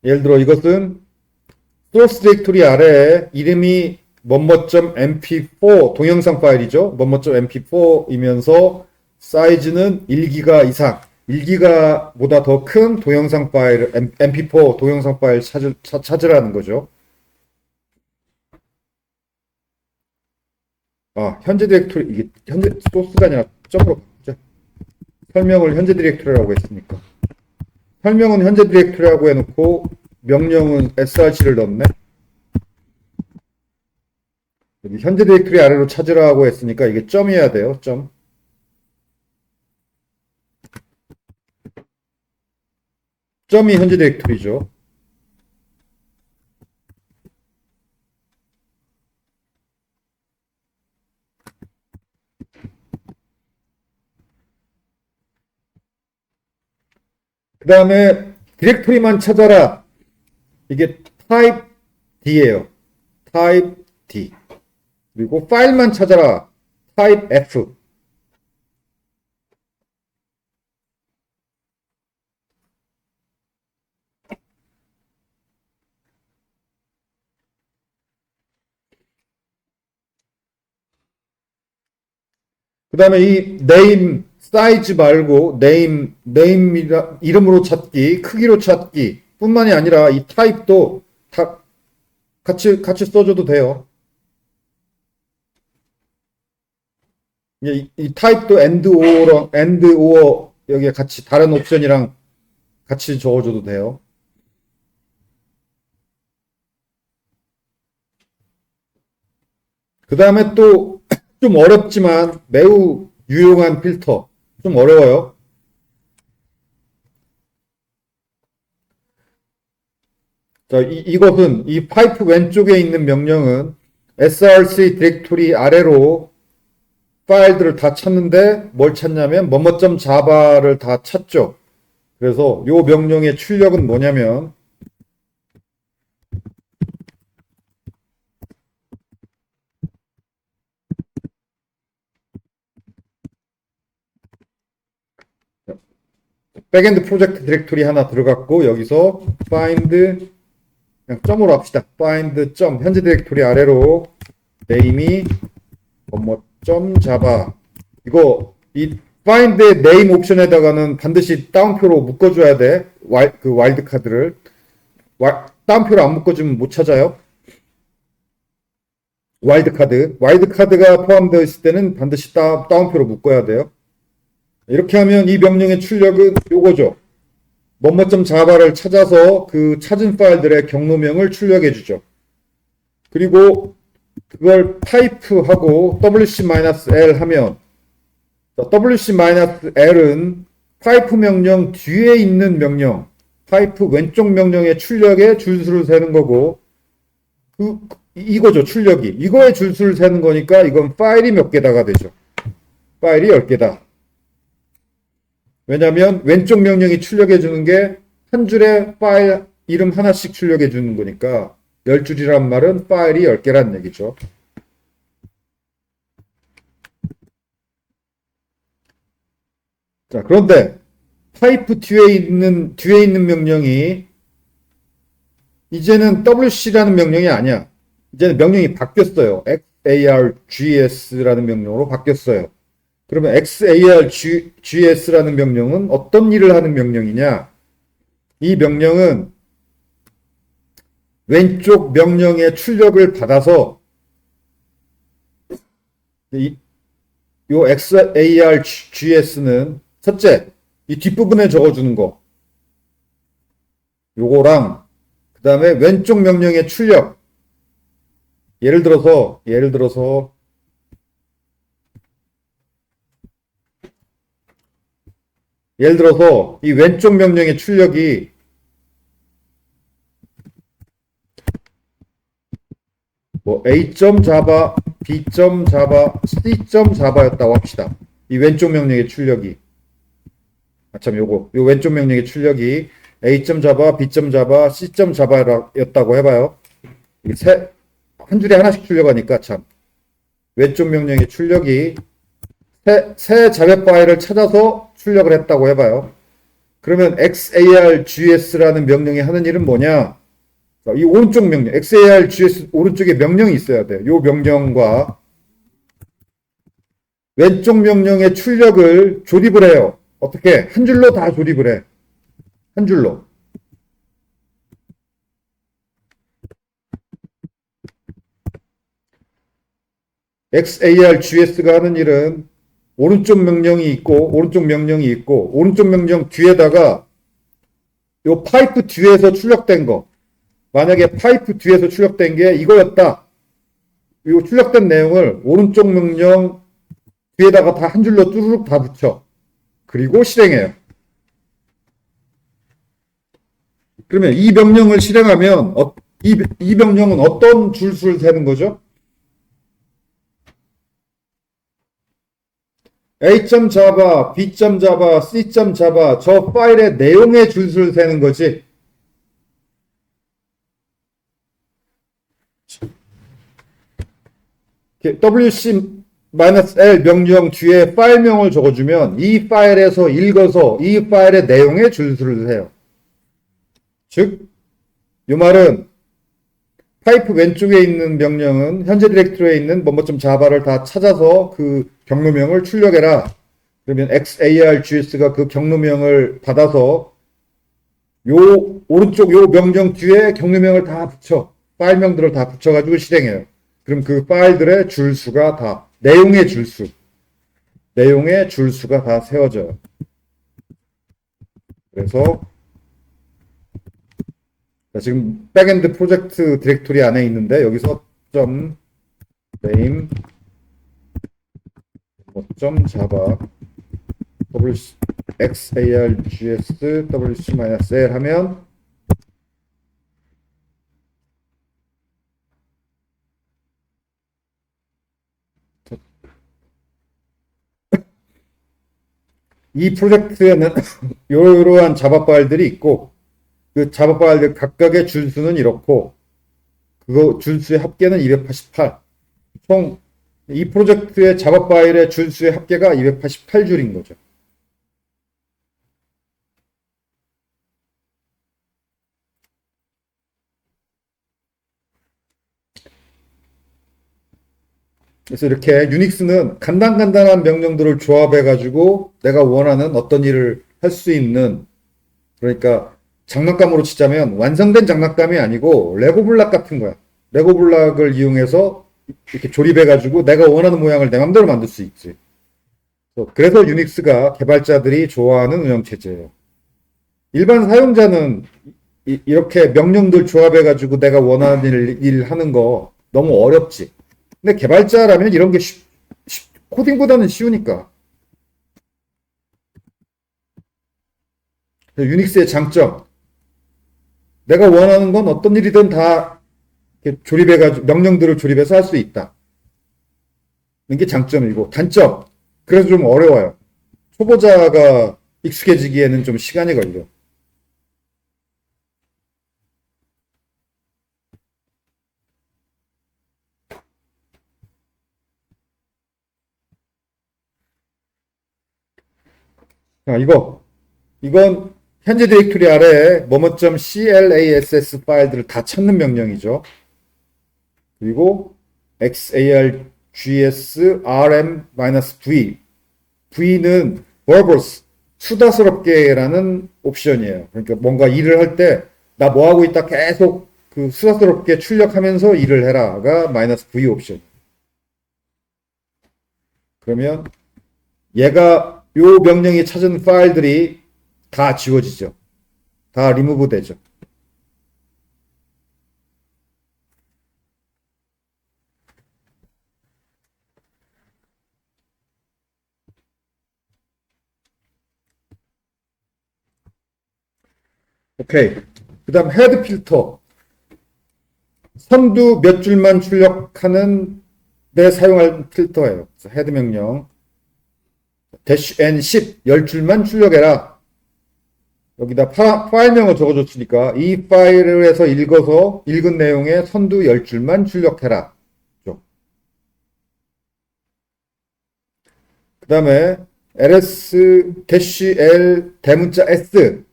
예를 들어 이것은 소스 디렉토리 아래에 이름이 뭐뭐점 mp4 동영상 파일이죠. 뭐뭐점 mp4이면서 사이즈는 1기가 이상 1기가보다 더 큰 동영상 파일 mp4 동영상 파일 찾으라는 거죠. 현재 디렉토리 이게 현재 소스가 아니라 점으로 바꾸자. 설명을 현재 디렉토리라고 했으니까 설명은 현재 디렉토리라고 해놓고 명령은 src를 넣었네. 여기 현재 디렉토리 아래로 찾으라고 했으니까 이게 점이어야 돼요. 점. 점이 현재 디렉토리죠. 그 다음에 디렉토리만 찾아라. 이게 type D예요. type D. 그리고 파일만 찾아라. type F. 그 다음에 이 name 사이즈 말고 이름으로 찾기, 크기로 찾기 뿐만이 아니라 이 타입도 다 같이 써줘도 돼요. 이 타입도 and or 여기에 같이 다른 옵션이랑 같이 적어줘도 돼요. 그 다음에 또 좀 어렵지만 매우 유용한 필터. 좀 어려워요. 자, 이것은 이 파이프 왼쪽에 있는 명령은 src 디렉토리 아래로 파일들을 다 찾는데 뭘 찾냐면 뭐뭐점 자바를 다 찾죠. 그래서 이 명령의 출력은 뭐냐면 백엔드 프로젝트 디렉토리 하나 들어갔고 여기서 find 그냥 점으로 합시다. find 점 현재 디렉토리 아래로 name이 점 java 이거 이 find의 name 옵션에다가는 반드시 따옴표로 묶어줘야 돼. 그 와일드 카드를 따옴표로 안 묶어주면 못 찾아요. 와일드 카드가 포함되어 있을 때는 반드시 따옴표로 묶어야 돼요. 이렇게 하면 이 명령의 출력은 요거죠. java를 찾아서 그 찾은 파일들의 경로명을 출력해 주죠. 그리고 그걸 타입하고 wc-l 하면 wc-l은 파이프 명령 뒤에 있는 명령, 파이프 왼쪽 명령의 출력의 줄수를 세는 거고 이거죠, 출력이. 이거의 줄수를 세는 거니까 이건 파일이 몇 개다가 되죠. 파일이 10개다. 왜냐면 왼쪽 명령이 출력해 주는 게 한 줄에 파일 이름 하나씩 출력해 주는 거니까 10줄이란 말은 파일이 10개란 얘기죠. 자, 그런데 파이프 뒤에 있는 명령이 이제는 wc라는 명령이 아니야. 이제는 명령이 바뀌었어요. xargs라는 명령으로 바뀌었어요. 그러면 xargs라는 명령은 어떤 일을 하는 명령이냐? 이 명령은 왼쪽 명령의 출력을 받아서 요 xargs는 첫째, 이 뒷부분에 적어주는 거 요거랑 그 다음에 왼쪽 명령의 출력 예를 들어서 이 왼쪽 명령의 출력이 a.java, b.java, c.java였다고 합시다. 이 왼쪽 명령의 출력이 요 왼쪽 명령의 출력이 a.java, b.java, c.java였다고 해봐요. 한 줄에 하나씩 출력하니까 참 왼쪽 명령의 출력이 새 자료 파일을 찾아서 출력을 했다고 해봐요. 그러면 xargs라는 명령이 하는 일은 뭐냐? 이 오른쪽 명령, xargs 오른쪽에 명령이 있어야 돼요. 이 명령과 왼쪽 명령의 출력을 조립을 해요. 어떻게? 한 줄로 다 조립을 해. 한 줄로. xargs가 하는 일은 오른쪽 명령이 있고 오른쪽 명령 뒤에다가 요 파이프 뒤에서 출력된 거 만약에 파이프 뒤에서 출력된 게 이거였다. 이 출력된 내용을 오른쪽 명령 뒤에다가 다 한 줄로 뚜루룩 다 붙여. 그리고 실행해요. 그러면 이 명령을 실행하면 이 명령은 어떤 줄수를 세는 거죠? a.java, b.java, c.java 저 파일의 내용의 줄수를 세는 거지. wc-l 명령 뒤에 파일명을 적어주면 이 파일에서 읽어서 이 파일의 내용의 줄수를 세요. 즉, 이 말은 파이프 왼쪽에 있는 명령은 현재 디렉토리에 있는 java를 다 찾아서 그 경로명을 출력해라. 그러면 xargs가 그 경로명을 받아서 오른쪽 명령 뒤에 경로명을 다 붙여. 파일명들을 다 붙여가지고 실행해요. 그럼 그 파일들의 줄수가 다, 내용의 줄수가 다 세워져요. 그래서 지금 백엔드 프로젝트 디렉토리 안에 있는데 여기서 name .java xargs wc-l 하면 이 프로젝트에는 이러한 자바 파일들이 있고 그 자바 파일들 각각의 줄수는 이렇고 그거 줄수의 합계는 288. 총 이 프로젝트의 자바 파일의 줄수의 합계가 288줄인 거죠. 그래서 이렇게 유닉스는 간단간단한 명령들을 조합해가지고 내가 원하는 어떤 일을 할 수 있는, 그러니까 장난감으로 치자면 완성된 장난감이 아니고 레고 블락 같은 거야. 레고 블락을 이용해서 이렇게 조립해가지고 내가 원하는 모양을 내 맘대로 만들 수 있지. 그래서 유닉스가 개발자들이 좋아하는 운영체제예요. 일반 사용자는 이렇게 명령들 조합해가지고 내가 원하는 일 하는 거 너무 어렵지. 근데 개발자라면 이런 게 코딩보다는 쉬우니까. 유닉스의 장점. 내가 원하는 건 어떤 일이든 다 조립해가지고, 명령들을 조립해서 할 수 있다. 이게 장점이고, 단점. 그래서 좀 어려워요. 초보자가 익숙해지기에는 좀 시간이 걸려. 자, 이건 현재 디렉토리 아래에 뭐뭐.class 파일들을 다 찾는 명령이죠. 그리고 xargs rm-v. v는 verbose, 수다스럽게라는 옵션이에요. 그러니까 뭔가 일을 할 때 나 뭐 하고 있다 계속 그 수다스럽게 출력하면서 일을 해라가 -v 옵션. 그러면 얘가 요 명령이 찾은 파일들이 다 지워지죠. 다 리무브 되죠. 오케이. 그 다음 헤드 필터. 선두 몇 줄만 출력하는 데 사용할 필터예요. 그래서 헤드 명령. -n10, 10줄만 출력해라. 여기다 파일명을 적어줬으니까 이 파일에서 읽은 내용의 선두 10줄만 출력해라. 그 다음에 ls-l 대문자 s.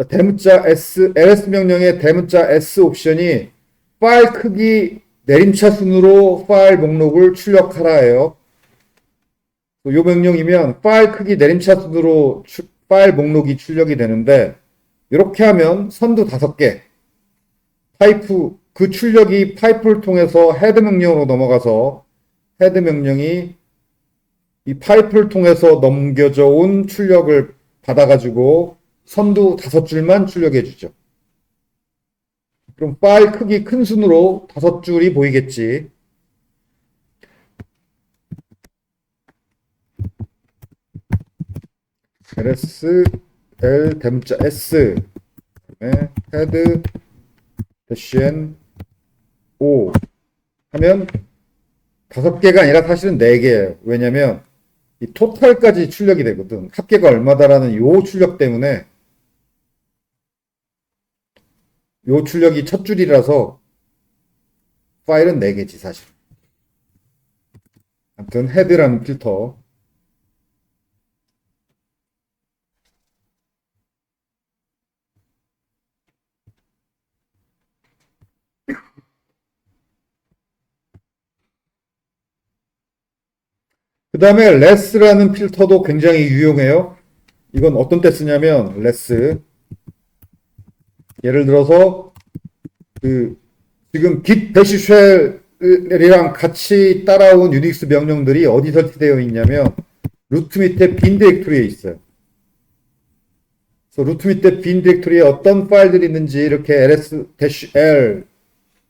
대문자 s, ls 명령의 대문자 s 옵션이 파일 크기 내림차 순으로 파일 목록을 출력하라예요. 이 명령이면 파일 크기 내림차 순으로 파일 목록이 출력이 되는데, 이렇게 하면 선두 5개, 그 출력이 파이프를 통해서 헤드 명령으로 넘어가서 헤드 명령이 이 파이프를 통해서 넘겨져 온 출력을 받아가지고 선두 5줄만 출력해 주죠. 그럼 파일 크기 큰 순으로 5줄이 보이겠지. ls l 대문자 s 헤드 -n o 하면 5개가 아니라 사실은 4개예요. 왜냐면 이 토탈까지 출력이 되거든. 합계가 얼마다라는 요 출력 때문에, 요 출력이 첫 줄이라서 파일은 4개지 사실. 아무튼 헤드라는 필터. 그 다음에 less라는 필터도 굉장히 유용해요. 이건 어떤 때 쓰냐면 less. 예를 들어서 지금 git bash shell이랑 같이 따라온 유닉스 명령들이 어디 설치되어 있냐면 루트 밑에 빈 디렉토리에 있어요. 그래서 루트 밑에 빈 디렉토리에 어떤 파일들이 있는지 이렇게 ls-l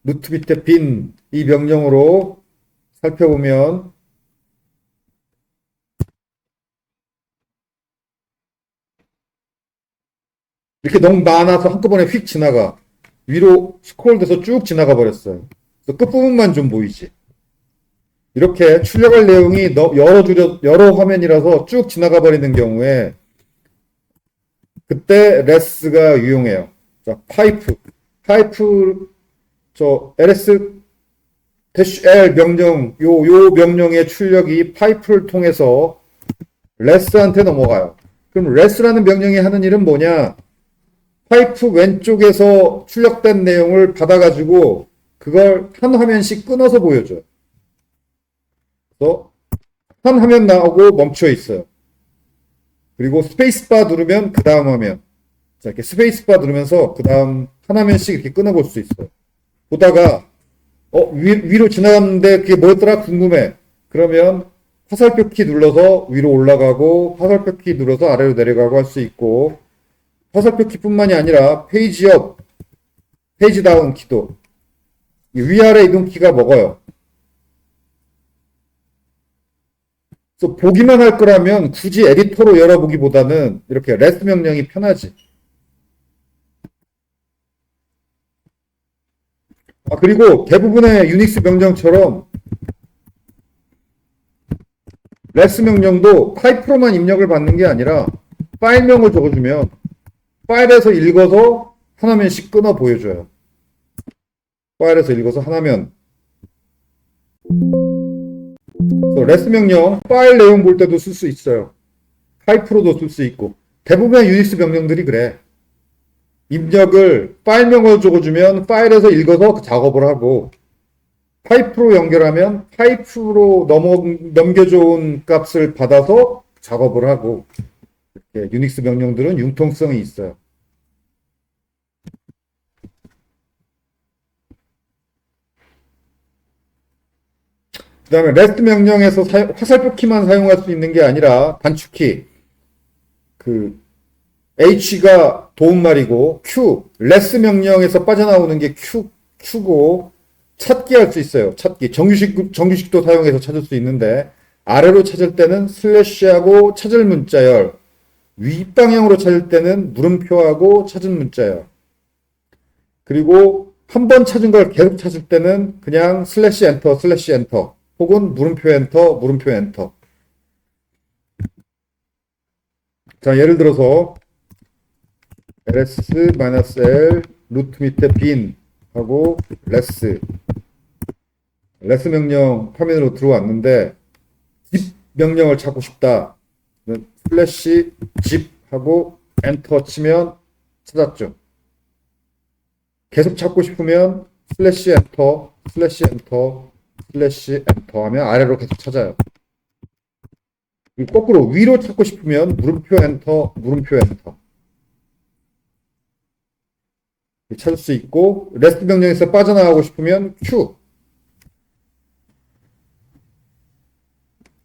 루트 밑에 빈 이 명령으로 살펴보면 이렇게 너무 많아서 한꺼번에 휙 지나가. 위로 스크롤돼서 쭉 지나가 버렸어요. 그래서 끝부분만 좀 보이지. 이렇게 출력할 내용이 여러 화면이라서 쭉 지나가 버리는 경우에 그때 less가 유용해요. 자, ls-l 명령, 요 명령의 출력이 파이프를 통해서 less한테 넘어가요. 그럼 less라는 명령이 하는 일은 뭐냐? 파이프 왼쪽에서 출력된 내용을 받아가지고 그걸 한 화면씩 끊어서 보여줘요. 그래서 한 화면 나오고 멈춰 있어요. 그리고 스페이스바 누르면 그 다음 화면. 자, 이렇게 스페이스바 누르면서 그 다음 한 화면씩 이렇게 끊어볼 수 있어요. 보다가 위로 지나갔는데 그게 뭐였더라 궁금해. 그러면 화살표 키 눌러서 위로 올라가고 화살표 키 눌러서 아래로 내려가고 할 수 있고, 화살표 키뿐만이 아니라 페이지 업, 페이지 다운 키도 위아래 이동 키가 먹어요. 그래서 보기만 할 거라면 굳이 에디터로 열어보기보다는 이렇게 레스 명령이 편하지. 그리고 대부분의 유닉스 명령처럼 레스 명령도 타입으로만 입력을 받는 게 아니라 파일명을 적어주면 파일에서 읽어서 하나면씩 끊어 보여줘요. 파일에서 읽어서 하나면. 레스 명령 파일 내용 볼 때도 쓸 수 있어요. 타입으로도 쓸 수 있고. 대부분의 유닉스 명령들이 그래. 입력을 파일명을 적어주면 파일에서 읽어서 그 작업을 하고, 파이프로 연결하면 파이프로 넘겨줘온 값을 받아서 작업을 하고, 유닉스 명령들은 융통성이 있어요. 그 다음에 레스트 명령에서 화살표 키만 사용할 수 있는 게 아니라 단축키, H가 도움말이고 Q, 레스 명령에서 빠져나오는 게 Q고, 찾기 할 수 있어요. 찾기. 정규식도 사용해서 찾을 수 있는데, 아래로 찾을 때는 슬래시하고 찾을 문자열, 윗방향으로 찾을 때는 물음표하고 찾은 문자열. 그리고 한 번 찾은 걸 계속 찾을 때는 그냥 슬래시 엔터, 슬래시 엔터, 혹은 물음표 엔터, 물음표 엔터. 자, 예를 들어서 ls-l 루트 밑에 빈 하고 레스 명령 화면으로 들어왔는데 집 명령을 찾고 싶다. 슬래시 집 하고 엔터 치면 찾았죠. 계속 찾고 싶으면 슬래시 엔터, 슬래시 엔터, 슬래시 엔터 하면 아래로 계속 찾아요. 거꾸로 위로 찾고 싶으면 물음표 엔터, 물음표 엔터 찾을 수 있고, 레스트 명령에서 빠져나가고 싶으면 Q.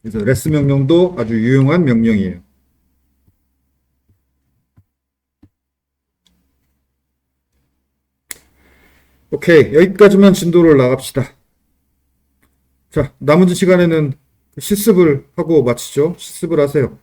그래서 레스트 명령도 아주 유용한 명령이에요. 오케이, 여기까지만 진도를 나갑시다. 자, 나머지 시간에는 실습을 하고 마치죠. 실습을 하세요.